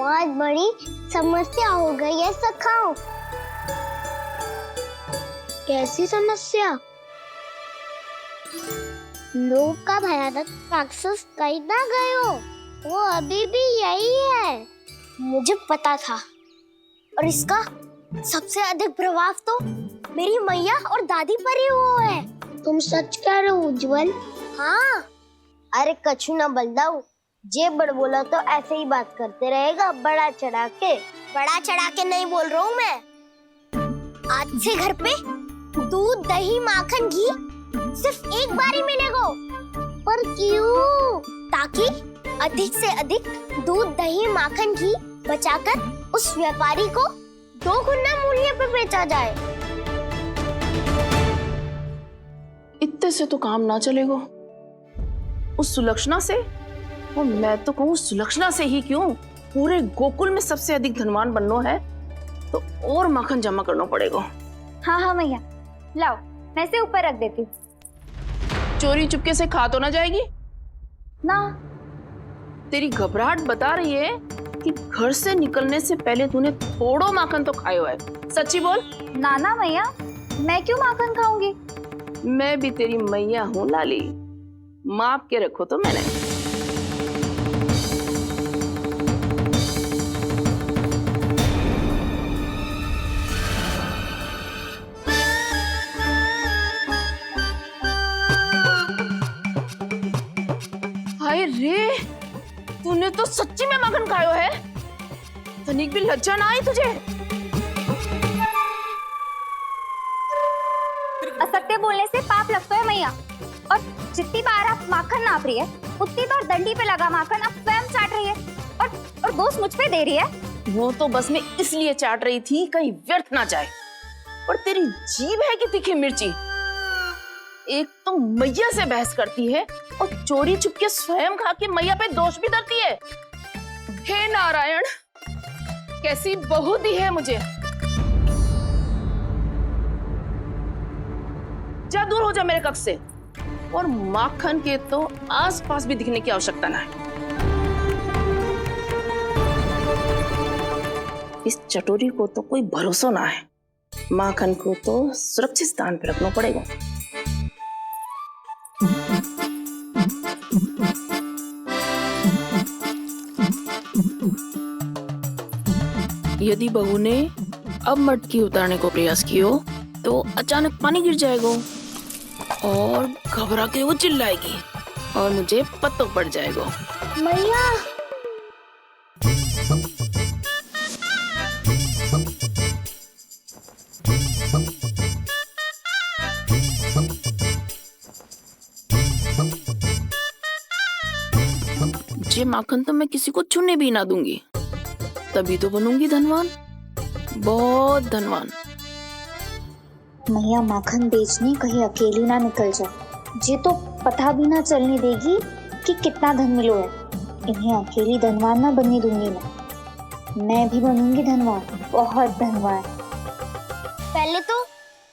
बहुत बड़ी समस्या हो गई है सखाओ। कैसी समस्या? लोग का भयानक राक्षस कहीं ना गए हो, वो अभी भी यही है। मुझे पता था, और इसका सबसे अधिक प्रभाव तो मेरी मैया और दादी पर ही हुआ है। तुम सच कह रहे हो उज्जवल? हाँ। अरे कछु ना बलदाऊ, जे बड़ बोला तो ऐसे ही बात करते रहेगा बड़ा चढ़ा के। बड़ा चढ़ा के नहीं बोल रहा हूँ मैं। आज से घर पे दूध दही माखन घी सिर्फ एक बार ही मिलेगा। पर क्यों? ताकि अधिक से अधिक दूध दही माखन घी बचाकर उस व्यापारी को 2 गुना मूल्य पे बेचा जाए। इतने से तो काम ना चलेगा। उस सुलक्षणा से, और मैं तो कहूँ सुलक्षणा से ही क्यों, पूरे गोकुल में सबसे अधिक धनवान बनना है तो और माखन जमा करना पड़ेगा। हाँ हाँ मैया, लाओ मैं इसे ऊपर रख देती हूँ। चोरी चुपके से खा तो ना जाएगी ना? तेरी घबराहट बता रही है कि घर से निकलने से पहले तूने थोड़ो माखन तो खाया है। सच्ची बोल। ना ना मैया, मैं क्यों माखन खाऊंगी? मैं भी तेरी मैया हूँ लाली, माप के रखो तो मैंने। हाय रे, तूने तो सच्ची में माखन खायो है। तनिक भी लज्जा ना आई तुझे? असत्य बोलने से पाप लगता है मैया, और जितनी बार आप माखन नाप रही है उतनी बार डंडी पे लगा माखन आप स्वयं चाट रही है, और दोष मुझ पे दे रही है। वो तो बस मैं इसलिए चाट रही थी कहीं व्यर्थ ना जाए। और तेरी जीभ है कि तीखी मिर्ची। एक तो मैया से बहस करती है और चोरी चुपके स्वयं खा के मैया पे दोष भी धरती है। हे नारायण, कैसी बहू दी है मुझे। जा दूर हो जा मेरे कक्ष से, और माखन के तो आसपास भी दिखने की आवश्यकता ना है। इस चटोरी को तो कोई भरोसा ना है। माखन को तो सुरक्षित स्थान पर रखना पड़ेगा। यदि बहू ने अब मटकी उतारने को प्रयास किया तो अचानक पानी गिर जाएगा और घबरा के वो चिल्लाएगी और मुझे पता पड़ जाएगा। मैया, ये माखन तो मैं किसी को छूने भी ना दूंगी, तभी तो बनूंगी धनवान, बहुत धनवान। मैया माखन बेचने कहीं अकेली ना निकल जाए। ये तो पता भी ना चलने देगी कि कितना धन मिलो है। इन्हें अकेली धनवान ना बनने दूंगी मैं भी बनूंगी धनवान, बहुत धनवान। पहले तो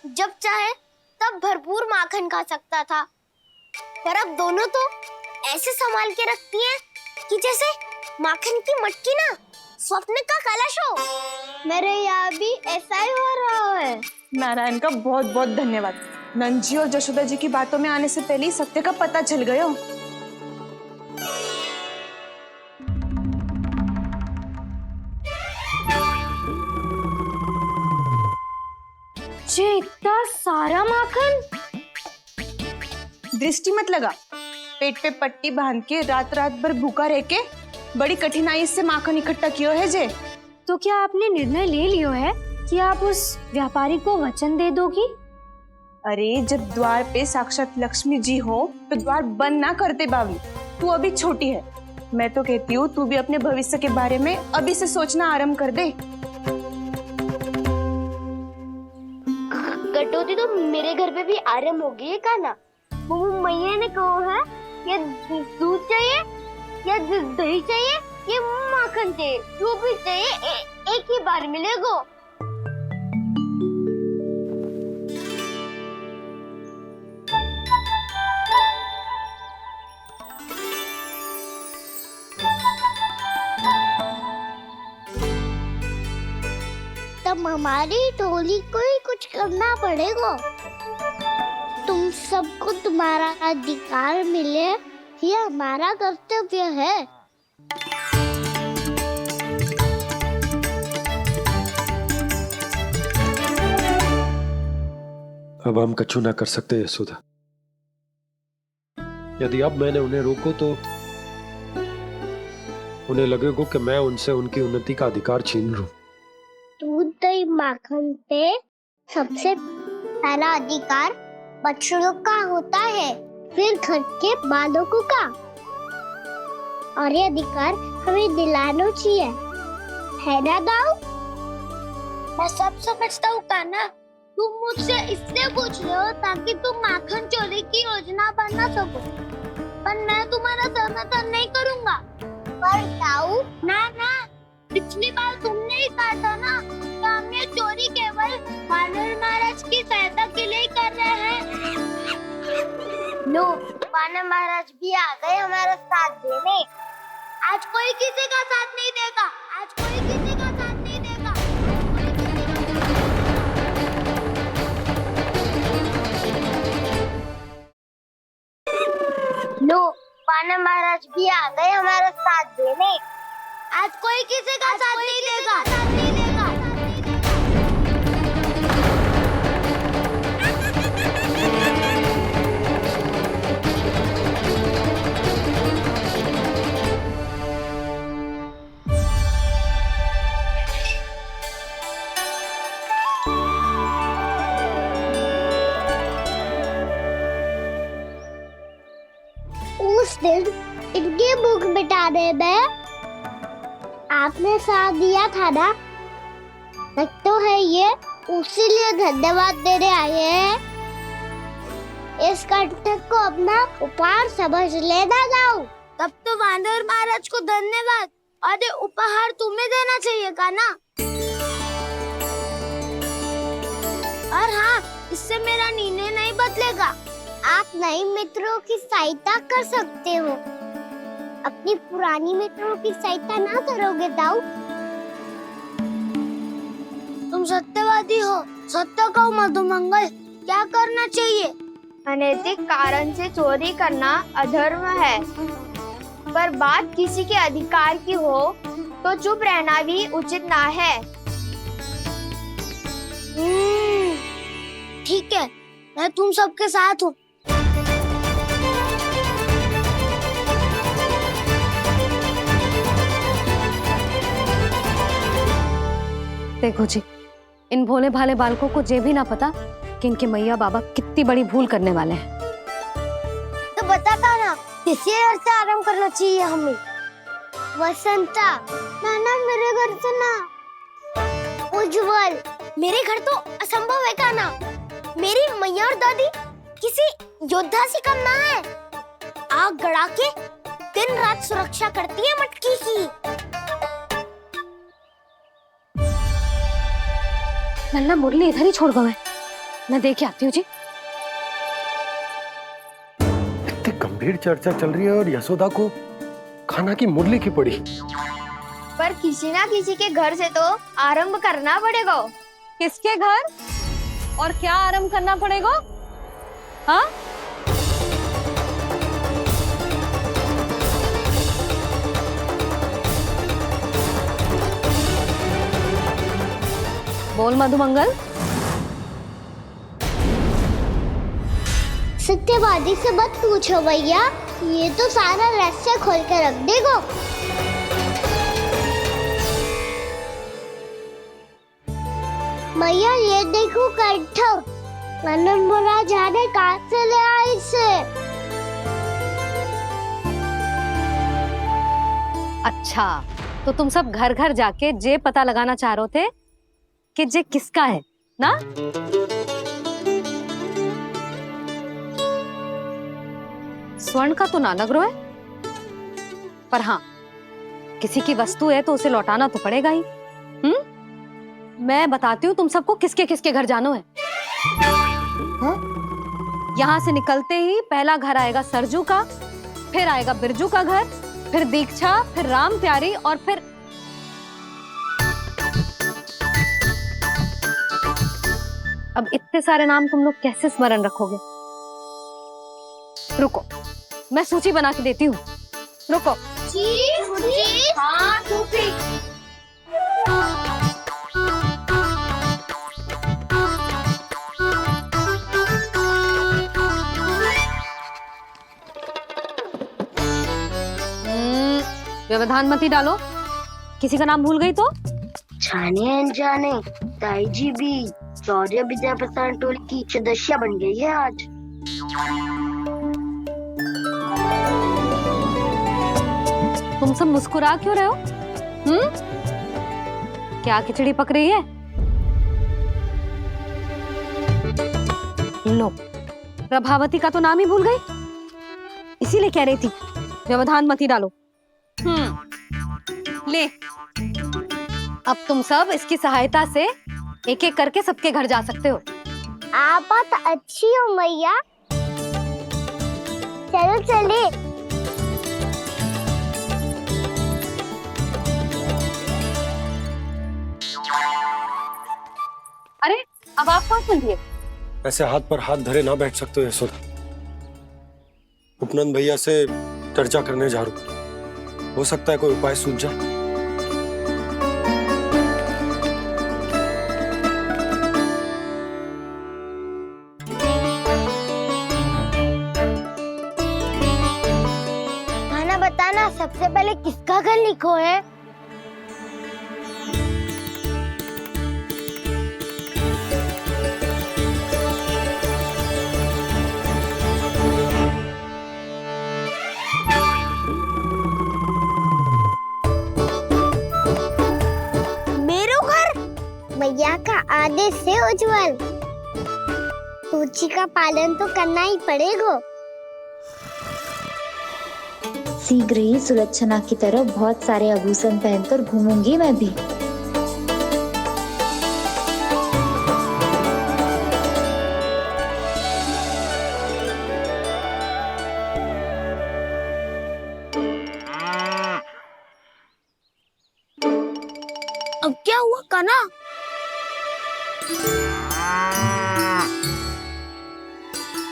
जब चाहे तब भरपूर माखन खा सकता था, पर अब दोनों तो ऐसे संभाल के रखती हैं कि जैसे माखन की मटकी ना स्वप्न का कलश हो। मेरे यहाँ भी ऐसा ही हो रहा है। नारायण का बहुत बहुत धन्यवाद। नंद जी और जशोदा जी की बातों में आने से पहले ही सत्य का पता चल गया। ये इतना सारा माखन? दृष्टि मत लगा, पेट पे पट्टी बांध के रात रात भर भूखा रह के बड़ी कठिनाई से माखन इकट्ठा किया है जे। तो क्या आपने निर्णय ले लियो है कि आप उस व्यापारी को वचन दे दोगी? अरे जब द्वार पे साक्षात लक्ष्मी जी हो तो द्वार बंद ना करते बावली। तू अभी छोटी है, मैं तो कहती हूँ तू भी अपने भविष्य के बारे में अभी से सोचना आरंभ कर दे। कटौती तो मेरे घर पे भी आरंभ हो गई है काना। वो मैया ने कहा है या दूध चाहिए या दही चाहिए या माखन चाहिए, जो भी चाहिए एक ही बार मिलेगा। अब हमारी टोली को ही कुछ करना पड़ेगा। तुम सबको तुम्हारा अधिकार मिले, ये हमारा कर्तव्य है। अब हम कछु ना कर सकते यशोदा। यदि अब मैंने उन्हें रोको तो उन्हें लगेगा कि मैं उनसे उनकी उन्नति का अधिकार छीन लूं। दूध दही माखन पे सबसे पहला अधिकार बछड़ों का होता है, फिर घर के बालकों का, और ये अधिकार हमें दिलाना चाहिए, है ना दाऊ? मैं सब समझता हूँ कान्हा, तुम मुझसे इसलिए पूछ रहे हो ताकि तुम माखन चोरी की योजना बना सको, पर मैं तुम्हारा समर्थन नहीं करूँगा। पर दाऊ, ना ना, पिछली बार तुमने ही कहा था ना कि हम ये चोरी केवल वानर महाराज की सहायता के लिए कर रहे हैं। लो, वानर महाराज भी आ गए हमारा साथ देने। आज कोई किसी का साथ नहीं देगा, आज कोई किसी का साथ नहीं देगा। लो, वानर महाराज भी आ गए हमारा साथ देने। आज कोई किसी का साथ नहीं देगा। उस दिन इनकी भूख मिटाने में आपने साथ दिया था ना, तो है ये उसी लिए धन्यवाद देने आए हैं। इस कंटक को अपना उपहार समझ लेना जाओ। तब तो वानर महाराज को धन्यवाद और ये उपहार तुम्हें देना चाहिए का ना। और हाँ, इससे मेरा निर्णय नहीं बदलेगा। आप नए मित्रों की सहायता कर सकते हो, अपनी पुरानी मित्रों की सहायता ना करोगे दाऊ। तुम सत्यवादी हो, सत्य कहो मधुमंगल, क्या करना चाहिए? अनैतिक कारण से चोरी करना अधर्म है, पर बात किसी के अधिकार की हो तो चुप रहना भी उचित ना है। ठीक है, मैं तुम सबके साथ हूँ। देखो जी, इन भोले भाले बालकों को ये भी ना पता कि इनके मैया बाबा कितनी बड़ी भूल करने वाले हैं। तो बताता ना, किसी घर से आराम करना चाहिए हमें। वसंता, ना मेरे घर से ना। उज्जवल, मेरे घर तो असंभव है का ना। मेरी मैया और दादी किसी योद्धा से कम ना है। आग गड़ा के दिन रात सुरक्षा करती है मटकी की। नन्ना मुरली इधर ही छोड़ गए, मैं देख के आती हूँ जी। इतनी गंभीर चर्चा चल रही है और यशोदा को खाना की मुरली की पड़ी। पर किसी ना किसी के घर से तो आरंभ करना पड़ेगा। किसके घर और क्या आरंभ करना पड़ेगा? हाँ, बोल मधुमंगल। सत्यवादी से मत पूछो भैया, ये तो सारा रहस्य खोल के रख देगा। भैया ये देखो कंठक, वानर महाराज जाने कहाँ से ले आए इसे। अच्छा, तो तुम सब घर घर जाके जे पता लगाना चाह रहे थे कि जे किसका है ना? स्वर्ण का तो ना लग रहा है, पर हाँ, किसी की वस्तु है तो उसे लौटाना तो पड़ेगा ही। मैं बताती हूँ तुम सबको किसके किसके घर जाना है। यहाँ से निकलते ही पहला घर आएगा सरजू का, फिर आएगा बिरजू का घर, फिर दीक्षा, फिर राम प्यारी और फिर अब इतने सारे नाम तुम लोग कैसे स्मरण रखोगे? रुको, मैं सूची बना के देती हूँ। रुको। हाँ, व्यवधान मत ही डालो। किसी का नाम भूल गई तो? जाने अनजाने ताई जी भी शौर्य विद्या प्रसारण टोली की सदस्य बन गई है आज। तुम सब मुस्कुरा क्यों रहे हो? क्या खिचड़ी पक रही है? लो, प्रभावती का तो नाम ही भूल गई, इसीलिए कह रही थी व्यवधान मत ही डालो। ले, अब तुम सब इसकी सहायता से एक एक करके सबके घर जा सकते हो। आप बात अच्छी हो मैया, चलो चले। अरे अब आप कहाँ चल दिए? ऐसे हाथ पर हाथ धरे ना बैठ सकते हो यशोदा। उपनंद भैया से चर्चा करने जा रहा हूं, हो सकता है कोई उपाय सूझ जाए। खाना बताना, सबसे पहले किसका घर लिखो है? मैया का आदेश से उज्जवल, सूची का पालन तो करना ही पड़ेगा। शीघ्र ही सुलक्षणा की तरह बहुत सारे आभूषण पहनकर घूमूंगी मैं भी। अब क्या हुआ कान्हा?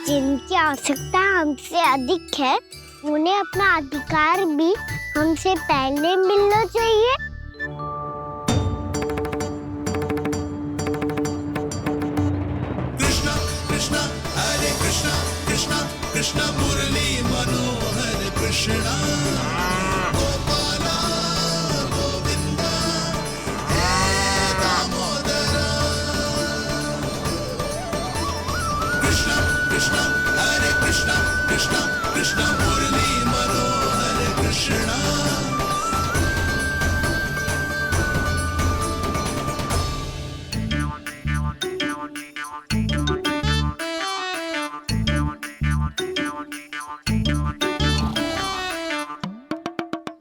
जिनकी आवश्यकता हमसे अधिक है, उन्हें अपना अधिकार भी हमसे पहले मिलना चाहिए। कृष्णा कृष्णा हरे कृष्णा कृष्णा कृष्णा मुरली मनोहर कृष्णा गोपाला गोविंदा हे दामोदरा। कृष्णा कृष्णा हरे कृष्णा कृष्णा कृष्णा मुरली मनोहर कृष्णा।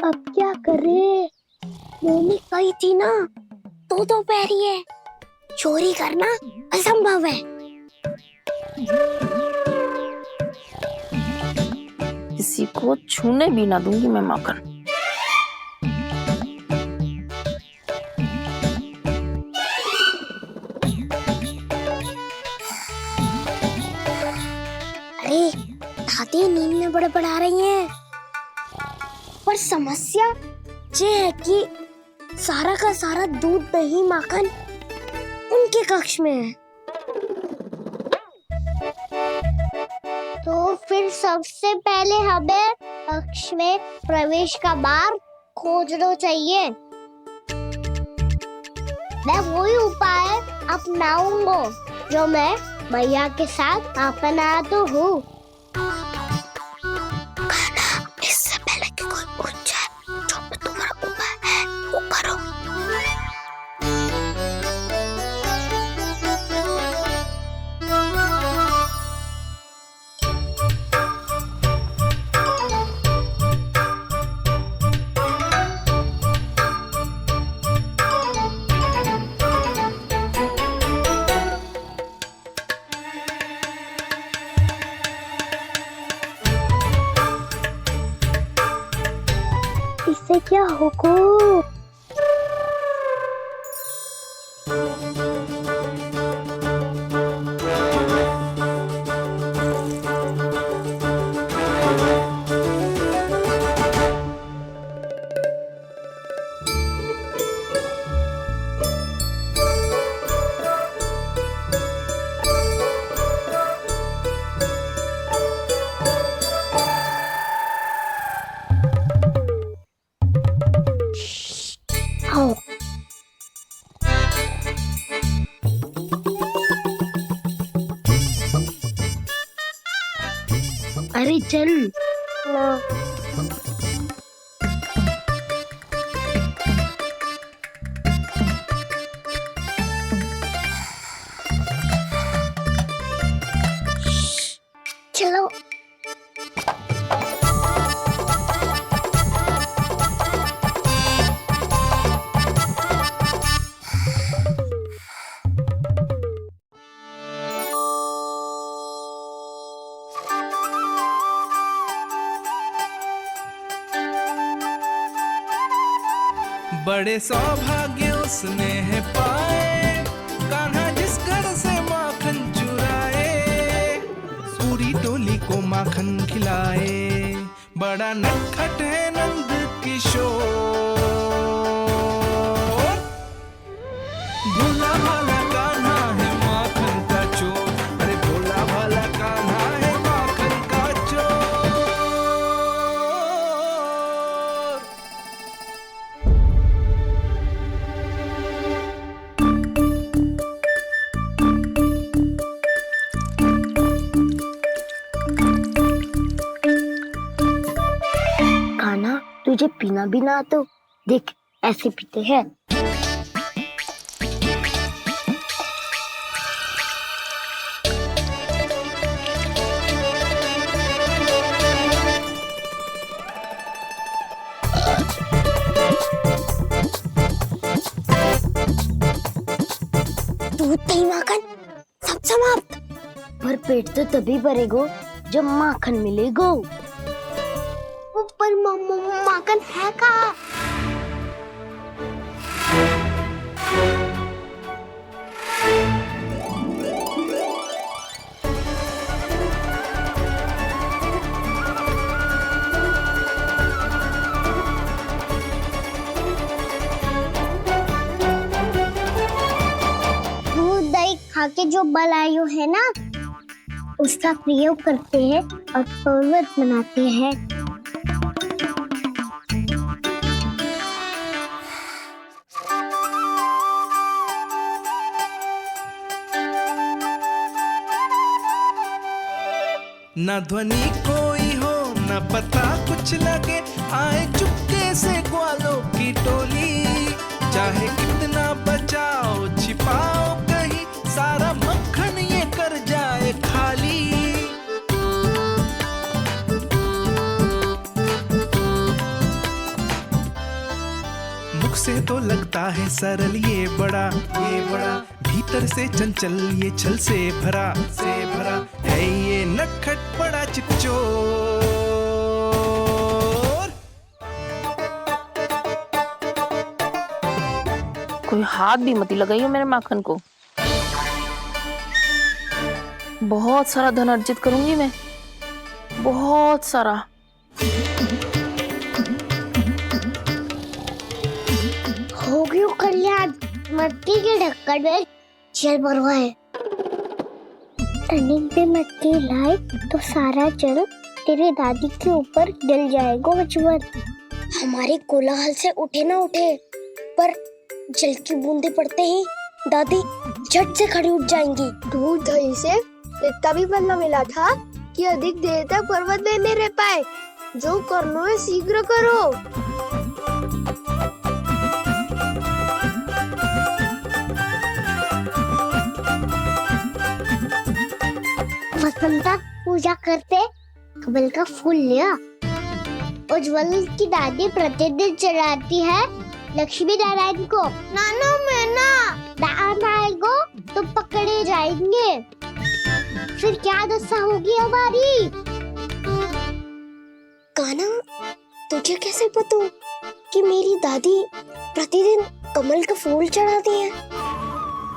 अब क्या करे? मम्मी कही थी ना, दो पैरी है, चोरी करना असंभव है। किसी को छूने भी ना दूंगी मैं माखन। अरे दादी नींद में बड़बड़ा रही हैं, पर समस्या ये है कि सारा का सारा दूध दही माखन उनके कक्ष में है। तो फिर सबसे पहले हमें कक्ष में प्रवेश का मार्ग खोजना चाहिए। मैं वही उपाय अपनाऊंगा जो मैं मैया के साथ अपना तो हूँ। इससे पहले कि कोई पूछ जाए, जो भी तुम्हारा उपाय है वो करो। इससे क्या होगा? आओ। अरे चल ना। चलो। बड़े सौभाग्य उसने है पाए, कान्हा जिस घर से माखन चुराए, पूरी टोली को माखन खिलाए। बड़ा नटखट है नंद किशोर, भोला भाला कान्हा है माखन का चोर। अरे भोला भाला कान्हा है माखन का चोर। कान्हा, तुझे पीना भी ना तो देख ऐसे पीते हैं। दूध दही माखन सब समाप्त। पर पेट तो तभी भरेगो जब माखन मिलेगो। पर माखन है कहाँ? दूध दही खा के जो बलायु है ना, उसका प्रयोग करते हैं और पर्वत बनाते हैं। न ध्वनि कोई हो न पता कुछ लगे, आए चुपके से ग्वालों की टोली। चाहे कितना बचाओ छिपाओ कहीं, सारा मक्खन ये कर जाए खाली। मुख से तो लगता है सरल ये बड़ा भीतर से चंचल ये छल से भरा है ये नटखट बड़ा चिच्चोर। कोई हाथ भी मत लगाइयो मेरे माखन को। बहुत सारा धन अर्जित करूंगी मैं, बहुत सारा। हो गयो कल्याण, मटकी के ढक्कन में जल भरवा है। टर्निंग पे मटकी लाए तो सारा जल तेरी दादी के ऊपर गिर जाएगा बचपन। हमारे कोलाहल से उठे ना उठे, पर जल की बूंदे पड़ते ही दादी झट से खड़ी उठ जाएंगी। दूध दही से इतना भी बनना मिला था कि अधिक देर तक पर्वत में नहीं रह पाए। जो करना है शीघ्र करो। वसंता पूजा करते कमल का फूल लिया। उज्जवल की दादी प्रतिदिन चढ़ाती है लक्ष्मी नारायण को। नानो मैं ना दान आएगो तो पकड़े जाएंगे। फिर क्या दशा होगी हमारी? कान्हा, तुझे कैसे पता कि मेरी दादी प्रतिदिन कमल का फूल चढ़ाती है?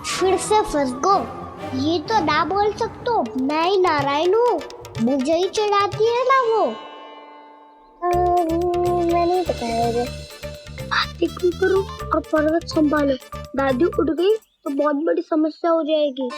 फिर से फंस गो। ये तो ना बोल सकतो, मैं ही नारायण हूँ, मुझे ही चढ़ाती है ना वो। मैं नहीं बताया। बातें क्यों करो और पर्वत संभालो। दादी उठ गई तो बहुत बड़ी समस्या हो जाएगी।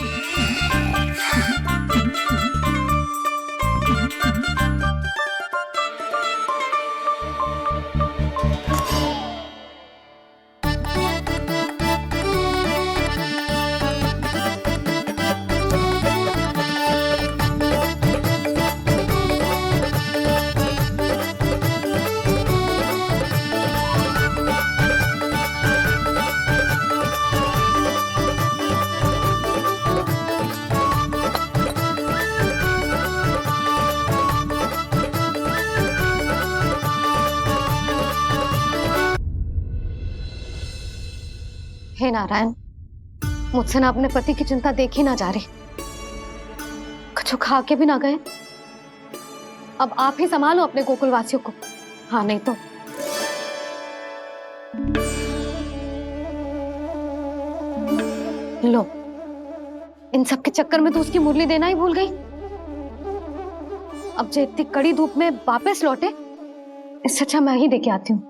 हे नारायण, मुझसे ना अपने पति की चिंता देखी ना जा रही, कुछ खा के भी ना गए। अब आप ही संभालो अपने गोकुल वासियों को, हाँ नहीं तो। लो, इन सब के चक्कर में तो उसकी मुरली देना ही भूल गई। अब जो इतनी कड़ी धूप में वापस लौटे, इससे अच्छा मैं ही देके आती हूँ।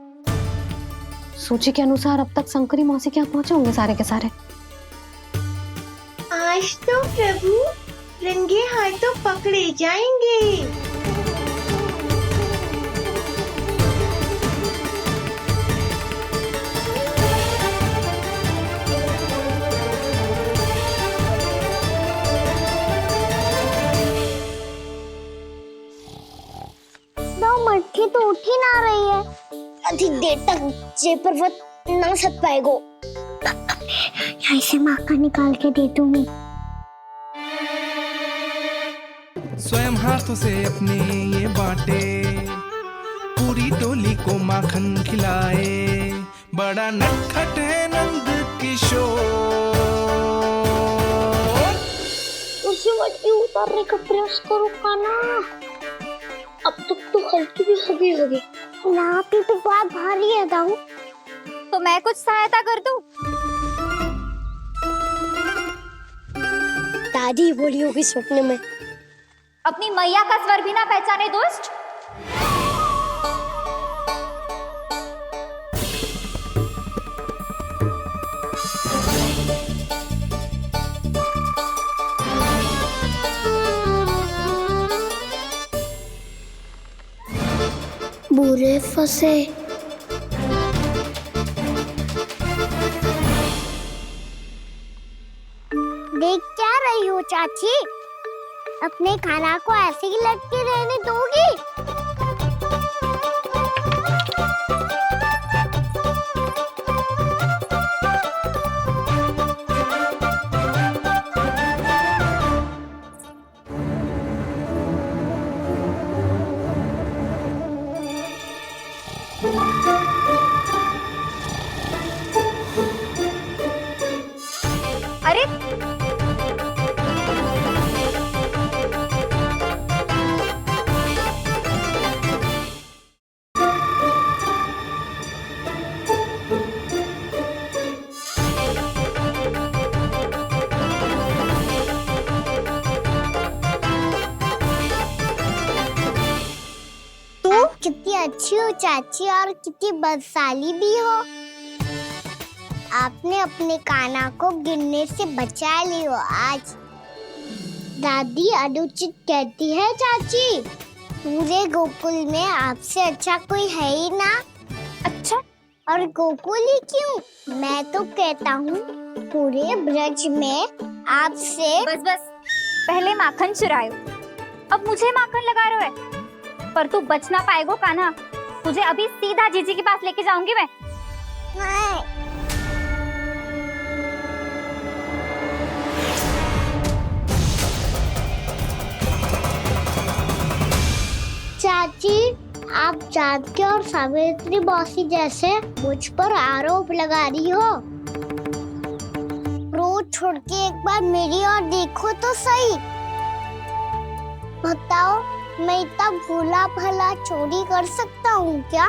सूची के अनुसार अब तक शंकरी मौसी के यहाँ पहुंचे होंगे सारे के सारे। आज तो प्रभु रंगे हाथों पकड़े जाएंगे। मटकी तो उठ ही ना रही है। अधिक देर तक जे पर्वत ना सक पाएगो। यहाँ से माखन निकाल के दे दूंगी। स्वयं हाथों से अपने ये बांटे, पूरी टोली को माखन खिलाए, बड़ा नटखट है नंद किशोर। उसे मटकी उतारने का प्रयास करो काना। अब तक तो हल्की भी होगी। नापी तो बहुत भारी है दाऊ। तो मैं कुछ सहायता कर दूं? दादी बोली होगी सपने में। अपनी मैया का स्वर भी ना पहचाने दुष्ट। बुरे फंसे। देख क्या रही हो चाची? अपने खाना को ऐसे ही लटके रहने दोगी? अरे कितनी अच्छी हो चाची और कितनी बदसाली भी हो। आपने अपने काना को गिरने से बचा ली हो आज। दादी अनुचित कहती है चाची, पूरे गोकुल में आपसे अच्छा कोई है ही ना। अच्छा, और गोकुल ही क्यों? मैं तो कहता हूँ पूरे ब्रज में आपसे। बस बस, पहले माखन चुरायो, अब मुझे माखन लगा रहे हो। पर तू बच ना पाएगो कान्हा, तुझे अभी सीधा जीजी के पास लेके जाऊंगी मैं। चाची, आप जानकी और सावित्री मौसी जैसे मुझ पर आरोप लगा रही हो। रोज छोड़ के एक बार मेरी ओर देखो तो सही। बताओ, मैं इतना भोला भला चोरी कर सकता हूँ क्या?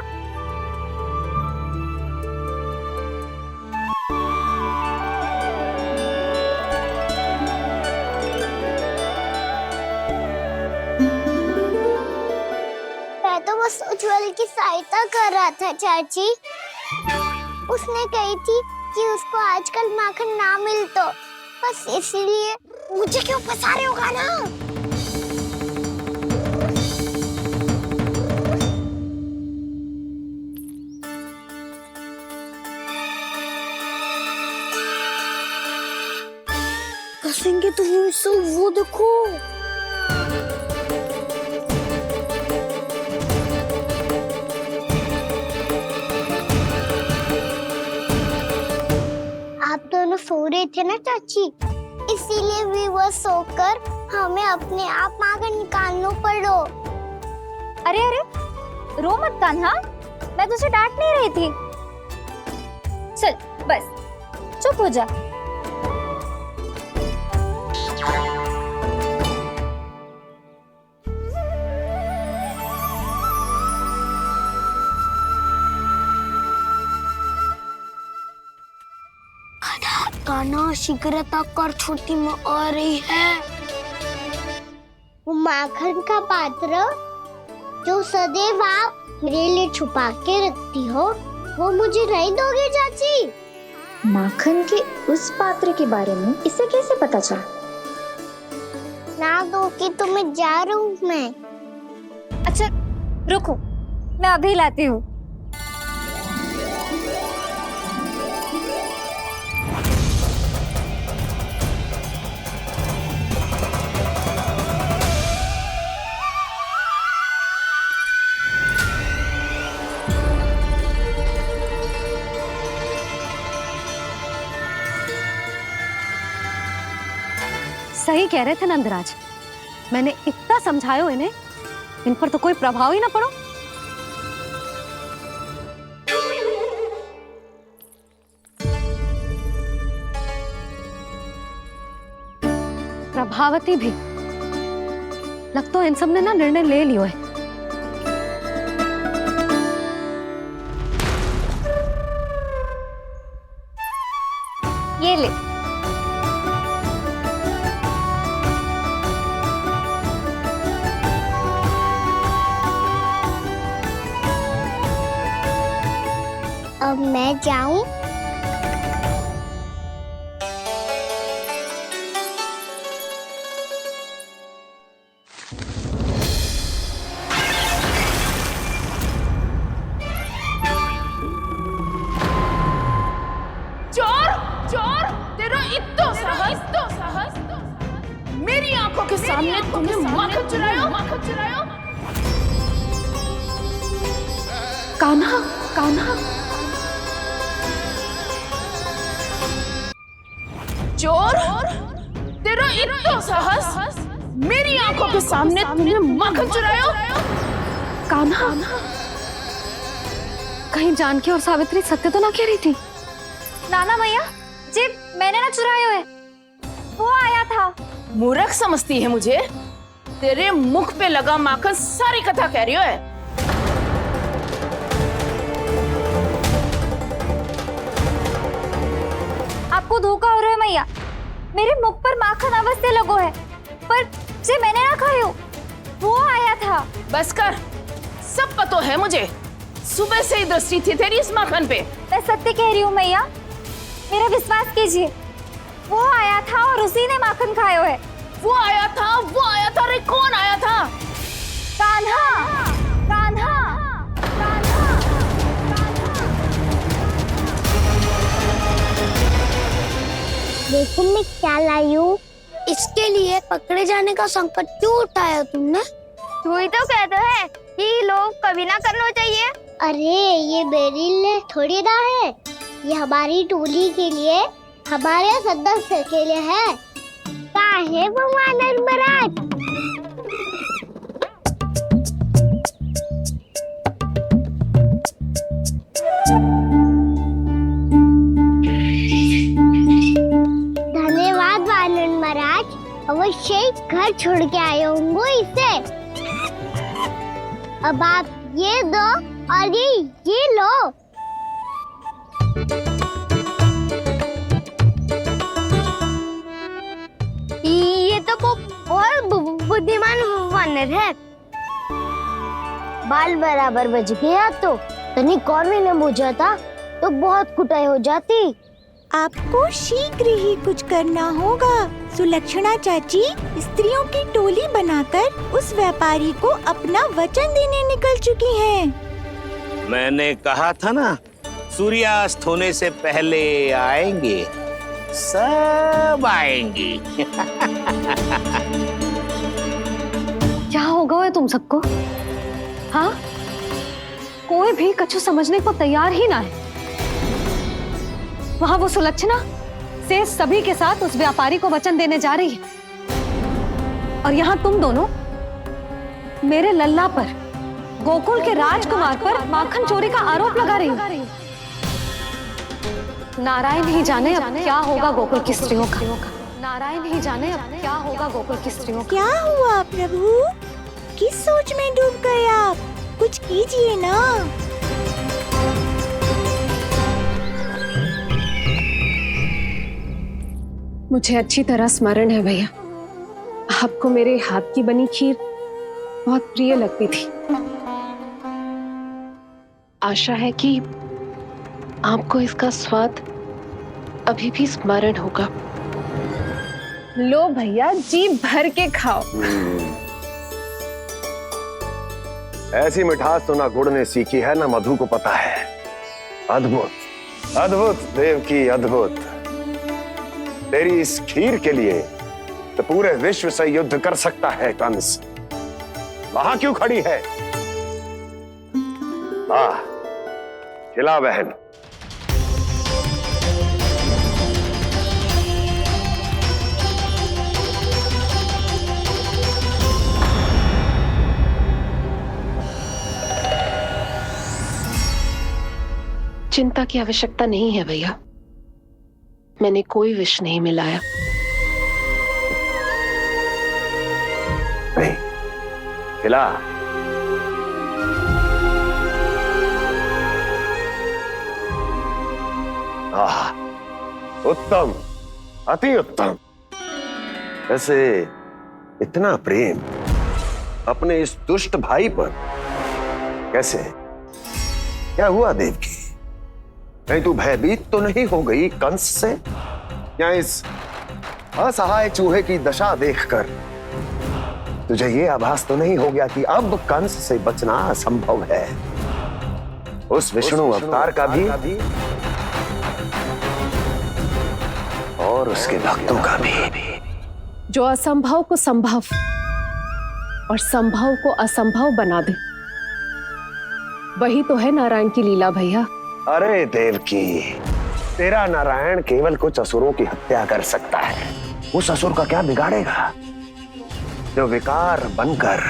मैं तो बस उज्जवल की सहायता कर रहा था चाची। उसने कही थी कि उसको आजकल माखन ना मिल तो बस इसलिए। मुझे क्यों फंसा रहे हो ना? फंसेंगे तो वो देखो। आप दोनों सो रहे थे ना चाची, इसीलिए विवश सोकर हमें अपने आप माखन निकालना पड़ो। अरे अरे, रो मत कान्हा, मैं तुझे डांट नहीं रही थी। चल बस, चुप हो जा। कान्हा शीघ्रता कर, छोटी माँ आ रही है। वो माखन का पात्र जो सदैव आप मेरे लिए छुपा के रखती हो, वो मुझे नहीं दोगे चाची? माखन के उस पात्र के बारे में इसे कैसे पता चला? ना दोगी तो मैं जा रहा हूँ मैं। अच्छा रुको, मैं अभी लाती हूँ। सही कह रहे थे नंदराज, मैंने इतना समझायो इन्हें, इन पर तो कोई प्रभाव ही ना पड़ो। प्रभावती भी लगता है इन सब ने ना निर्णय ले लियो है। ये ले। अब मैं जाऊं? चोर चोर, तेरा इतना साहस, मेरी आंखों के सामने तुमने माखन चुरायो। कान्हा, कान्हा, चोर, तेरा इतना साहस, मेरी आंखों के सामने तुमने माखन चुरायो। कान्हा, कहीं जानकी और सावित्री सत्य तो ना कह रही थी? नाना मैया जी, मैंने ना चुरायो है, वो आया था। मूर्ख समझती है मुझे? तेरे मुख पे लगा माखन सारी कथा कह रही है। आपको धोखा हो रहा है मैया, मेरे मुख पर माखन अवश्य लगो है, पर जे मैंने ना खायो, वो आया था। बस कर, सब पतो है मुझे, सुबह से ही दृष्टि थी तेरी इस माखन पे। मैं सत्य कह रही हूँ मैया, मेरा विश्वास कीजिए, वो आया था और उसी ने माखन खायो है। वो आया था, अरे कौन आया था? कान्हा, कान्हा, कान्हा। देखो मैं क्या लाई हूँ। इसके लिए पकड़े जाने का संकट क्यों उठाया तुमने? तू ही तो कहता है कि लोग कभी ना करना चाहिए। अरे ये मेरे लिए थोड़ी ना है, ये हमारी टोली के लिए, हमारे सदस्य के लिए है। कहाँ है वो वानर महाराज? धन्यवाद वानर महाराज, अवश्य ही घर छोड़ के आए होंगे इसे। अब आप ये दो और ये लो। ये तो बहुत बुद्धिमान वानर है। बाल बराबर बज गया तो तनिक और मैंने बुझा था तो बहुत कुटाई हो जाती। आपको शीघ्र ही कुछ करना होगा। सुलक्षणा चाची स्त्रियों की टोली बनाकर उस व्यापारी को अपना वचन देने निकल चुकी हैं। मैंने कहा था ना, सूर्यास्त होने से पहले आएंगे, सब आएंगे। क्या होगा तुम सबको? हाँ, कोई भी कछु समझने को तैयार ही ना है। वहां वो सुलक्षणा से सभी के साथ उस व्यापारी को वचन देने जा रही है, और यहाँ तुम दोनों मेरे लल्ला पर, गोकुल के राजकुमार पर माखन चोरी का आरोप लगा रही हो। नारायण ही जाने अब क्या होगा गोकुल की स्त्रियों का। नारायण ही जाने अब क्या होगा गोकुल की स्त्रियों का। क्या हुआ प्रभु? किस सोच में डूब गए आप? कुछ कीजिए ना। मुझे अच्छी तरह स्मरण है भैया, आपको मेरे हाथ की बनी खीर बहुत प्रिय लगती थी। आशा है कि आपको इसका स्वाद अभी भी स्मरण होगा। लो भैया, जी भर के खाओ। ऐसी मिठास तो ना गुड़ ने सीखी है ना मधु को पता है। अद्भुत अद्भुत देवकी, अद्भुत। तेरी इस खीर के लिए तो पूरे विश्व से युद्ध कर सकता है कंस। वहां क्यों खड़ी है? खिला बहन। चिंता की आवश्यकता नहीं है भैया, मैंने कोई विष नहीं मिलाया। नहीं, खिला। उत्तम, अति उत्तम। वैसे इतना प्रेम अपने इस दुष्ट भाई पर कैसे? क्या हुआ देवकी? कहीं तू भयभीत तो नहीं हो गई कंस से? या इस असहाय चूहे की दशा देखकर तुझे ये आभास तो नहीं हो गया कि अब कंस से बचना असंभव है? उस विष्णु अवतार का भी और उसके भक्तों का भी। जो असंभव को संभव और संभव को असंभव बना दे, वही तो है नारायण की लीला भैया। अरे देवकी, तेरा नारायण केवल कुछ असुरों की हत्या कर सकता है। उस असुर का क्या बिगाड़ेगा जो विकार बनकर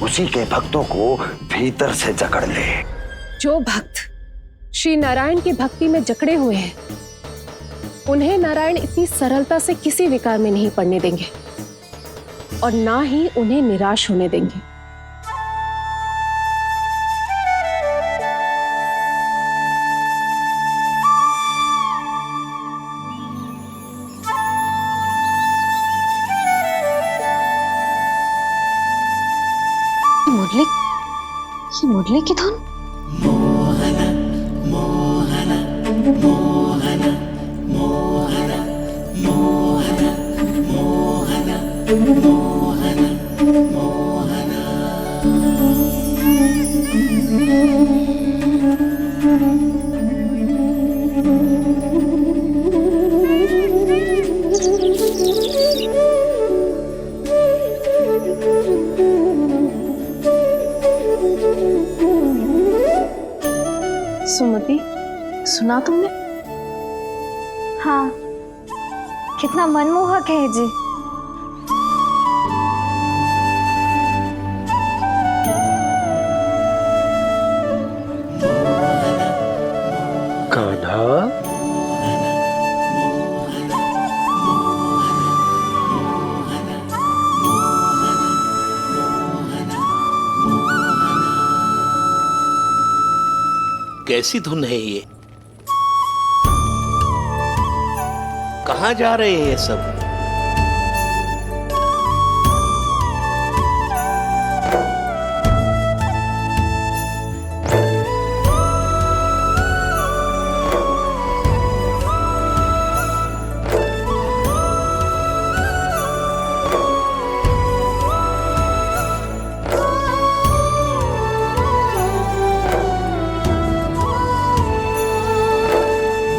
उसी के भक्तों को भीतर से जकड़ ले। जो भक्त श्री नारायण की भक्ति में जकड़े हुए हैं, उन्हें नारायण इतनी सरलता से किसी विकार में नहीं पड़ने देंगे और ना ही उन्हें निराश होने देंगे। मुरली की धुन। मोहना मोहना मोहना मोहना मोहना मोहना मोहना मोहना। सुमति, सुना तुमने? हाँ, कितना मनमोहक है जी। कान्हा, कैसी धुन है ये? कहाँ जा रहे हैं ये सब?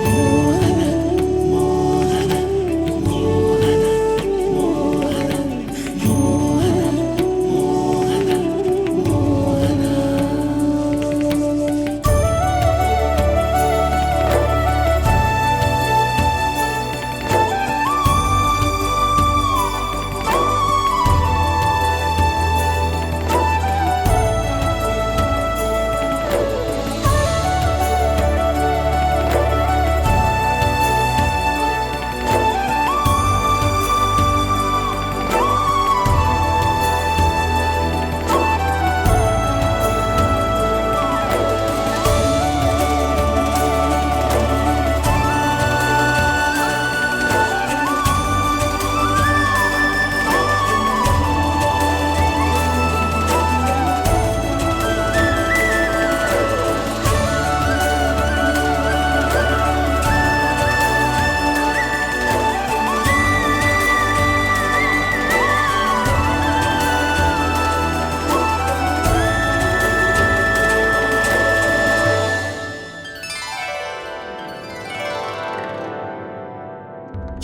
मोहना मोहना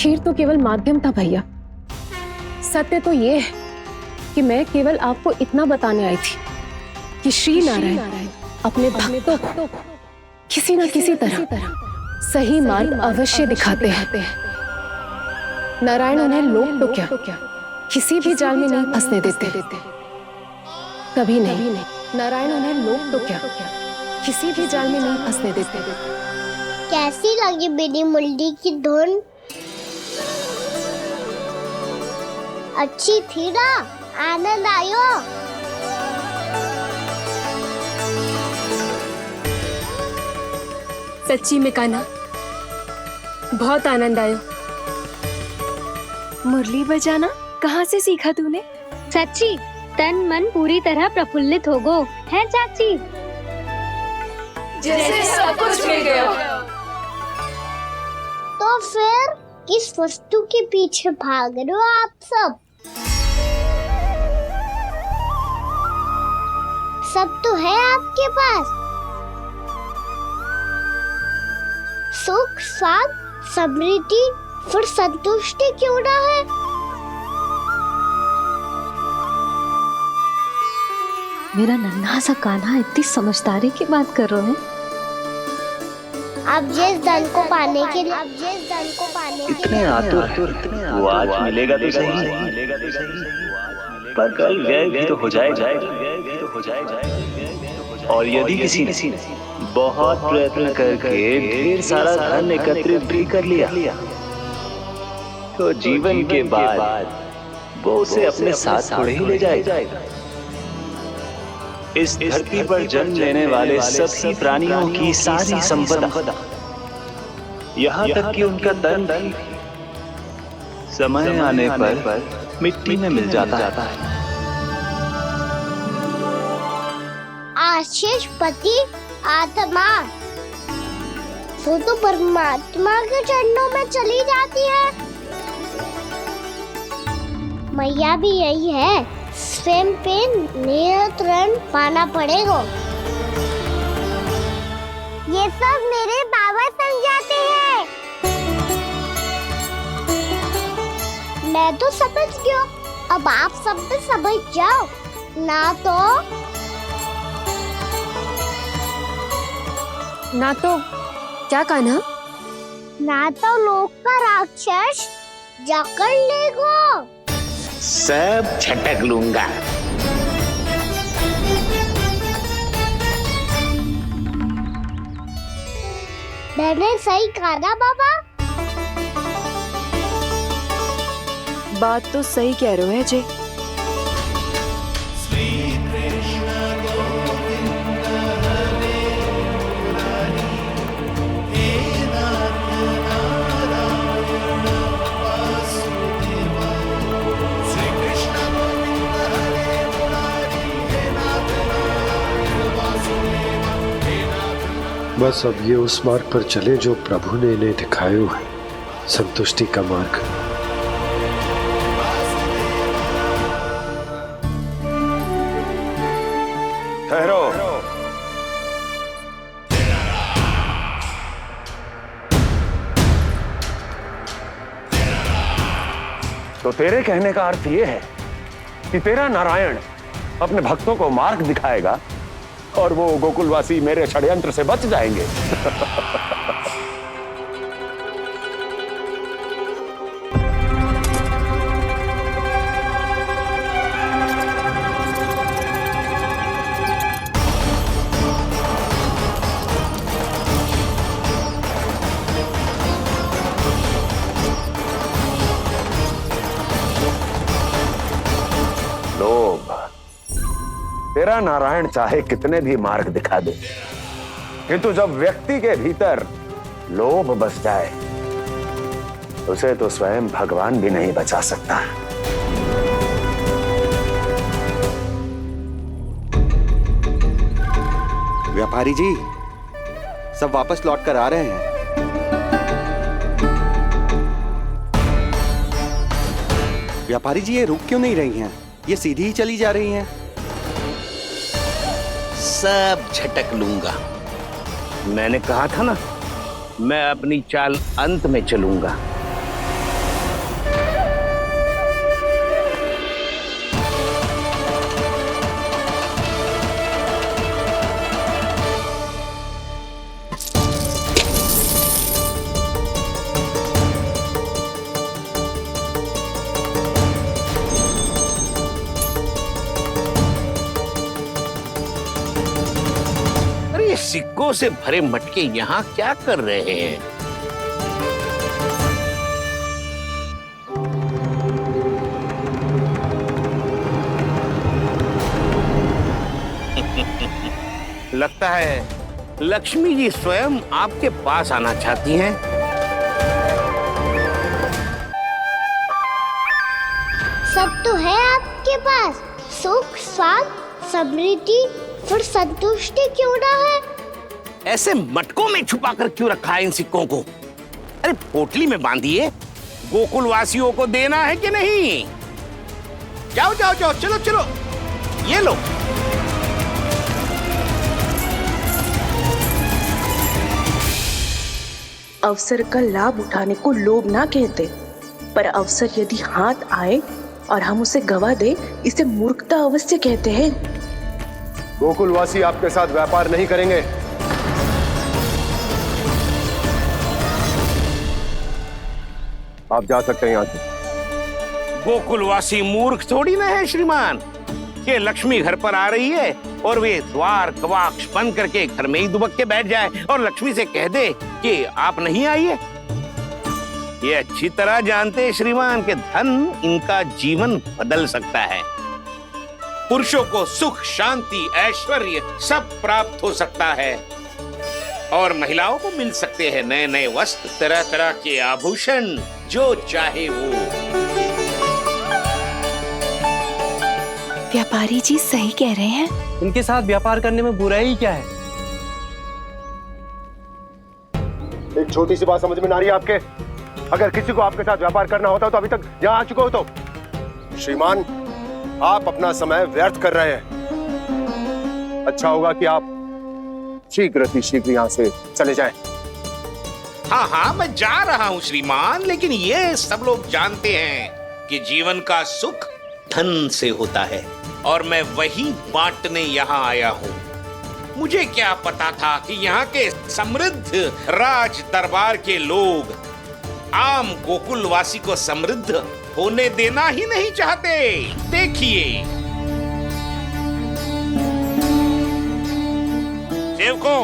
खीर तो केवल माध्यम था भैया। सत्य तो ये है कि मैं केवल आपको इतना बताने आई थी कि श्री नारायण अपने भक्तों को किसी न किसी तरह सही मार्ग अवश्य दिखाते हैं। नारायण उन्हें लोभ तो क्या किसी भी जाल में नहीं फंसने देते, कभी नहीं। नारायण उन्हें लोभ तो क्या किसी भी जाल में नहीं फंसने देते। कैसी लगी मेरी मुंडी की धुन? अच्छी थी ना? आनंद आयो? सच्ची में कान्हा, बहुत आनंद आया। मुरली बजाना कहाँ से सीखा तूने? सच्ची तन मन पूरी तरह प्रफुल्लित हो गो है चाची। जैसे सब कुछ मिल गया। तो फिर किस वस्तु के पीछे भाग रहे हो आप सब? सब तो है आपके पास। सुख, स्वाद, समृद्धि, फिर संतुष्टि क्यों ना है? मेरा नन्हा सा कान्हा इतनी समझदारी की बात कर रहे हैं। अब जिस धन को पाने के लिए इतने आतुर वो आज मिलेगा तो सही, पर कल व्यय भी तो हो जाएगा। और यदि किसी ने बहुत प्रयत्न करके ढेर सारा धन एकत्रित भी कर लिया तो जीवन के बाद वो उसे अपने साथ थोड़े ही ले जाएगा। इस धरती पर जन्म लेने वाले सभी प्राणियों की सारी संपदा, यहाँ तक कि उनका तन भी समय आने पर मिट्टी में मिल जाता है। आशीष पति आत्मा तो परमात्मा के चरणों में चली जाती है। मैया भी यही है, स्वयं पे नियंत्रण पाना पड़ेगा। ये सब मेरे बाबा समझाते हैं। मैं तो समझ गया, अब आप सब भी समझ जाओ ना तो क्या कान्हा? ना तो लोक का राक्षस जकड़ लेगो। सब झटक लूंगा। मैंने सही कहा ना बाबा? बात तो सही कह रहे हो अजय। बस अब ये उस मार्ग पर चले जो प्रभु ने इन्हें दिखाया है, संतुष्टि का मार्ग। ठहरो। तो तेरे कहने का अर्थ यह है कि तेरा नारायण अपने भक्तों को मार्ग दिखाएगा और वो गोकुलवासी मेरे षड्यंत्र से बच जाएंगे। लोभ, तेरा नारायण चाहे कितने भी मार्ग दिखा दे, किंतु जब व्यक्ति के भीतर लोभ बस जाए उसे तो स्वयं भगवान भी नहीं बचा सकता। व्यापारी जी सब वापस लौट कर आ रहे हैं। व्यापारी जी ये रुक क्यों नहीं रही हैं? ये सीधी ही चली जा रही हैं। सब झटक लूंगा। मैंने कहा था ना, मैं अपनी चाल अंत में चलूंगा। सिक्कों से भरे मटके यहाँ क्या कर रहे हैं? लगता है लक्ष्मी जी स्वयं आपके पास आना चाहती हैं। सब तो है आपके पास, सुख, स्वाद, समृद्धि, फिर संतुष्टि क्यों ना है? ऐसे मटकों में छुपा कर क्यों रखा है इन सिक्कों को? अरे पोटली में बांधिए, गोकुल वासियों को देना है कि नहीं? जाओ जाओ जाओ, चलो चलो, ये लो। अवसर का लाभ उठाने को लोभ ना कहते, पर अवसर यदि हाथ आए और हम उसे गवा दे, इसे मूर्खता अवश्य कहते हैं। गोकुलवासी आपके साथ व्यापार नहीं करेंगे। आप जा सकते हैं यहाँ से। गोकुलवासी मूर्ख थोड़ी ना है श्रीमान। ये लक्ष्मी घर पर आ रही है और वे द्वार कवाक्ष बंद करके घर में ही दुबक के बैठ जाए और लक्ष्मी से कह दे कि आप नहीं आइए। ये अच्छी तरह जानते हैं श्रीमान कि धन इनका जीवन बदल सकता है। पुरुषों को सुख, शांति, ऐश्वर्य सब प्राप्त हो सकता है और महिलाओं को मिल सकते हैं नए नए वस्त्र, तरह तरह के आभूषण, जो चाहे वो। व्यापारी जी सही कह रहे हैं। इनके साथ व्यापार करने में बुराई क्या है? एक छोटी सी बात समझ में ना रही है आपके? अगर किसी को आपके साथ व्यापार करना होता तो अभी तक यहाँ आ चुके हो। तो श्रीमान, आप अपना समय व्यर्थ कर रहे हैं। अच्छा होगा कि आप शीघ्र ही शीघ्र यहाँ से चले जाएं। हाँ हाँ, मैं जा रहा हूँ श्रीमान, लेकिन ये सब लोग जानते हैं कि जीवन का सुख धन से होता है और मैं वही बांटने यहाँ आया हूँ। मुझे क्या पता था कि यहाँ के समृद्ध राज दरबार के लोग आम गोकुलवासी को समृद्ध होने देना ही नहीं चाहते। देखिए, सेवकों,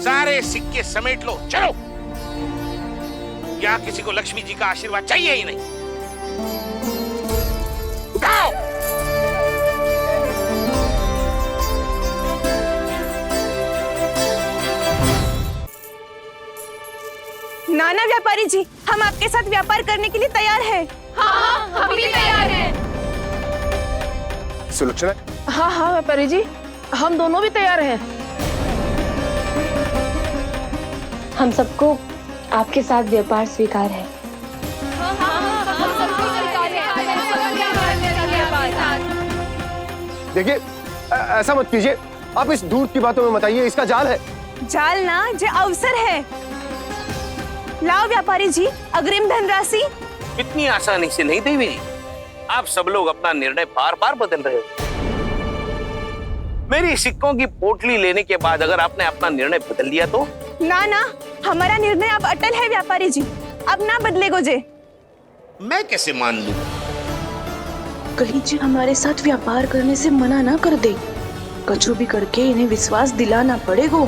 सारे सिक्के समेट लो, चलो। यहाँ किसी को लक्ष्मी जी का आशीर्वाद चाहिए ही नहीं। उठाओ। नाना व्यापारी जी, हम आपके साथ व्यापार करने के लिए तैयार हैं। हाँ, हम भी तैयार हैं। सुलक्षणा? हाँ हाँ व्यापारी जी, हम दोनों भी तैयार हैं। हम सबको आपके साथ व्यापार स्वीकार है। देखिए, ऐसा मत कीजिए। आप इस दूध की बातों में मत आइए, इसका जाल है। जाल ना, जे अवसर है। लाओ व्यापारी जी, अग्रिम धनराशि। इतनी आसानी से नहीं देवी जी। आप सब लोग अपना निर्णय बार बार बदल रहे हो। मेरी सिक्कों की पोटली लेने के बाद अगर आपने अपना निर्णय बदल दिया तो? ना ना, हमारा निर्णय अब अटल है व्यापारी जी, अब ना बदलेगो जे। मैं कैसे मान लूं? कहीं जी हमारे साथ व्यापार करने से मना ना कर दे। कछु भी करके इन्हें विश्वास दिलाना पड़ेगा।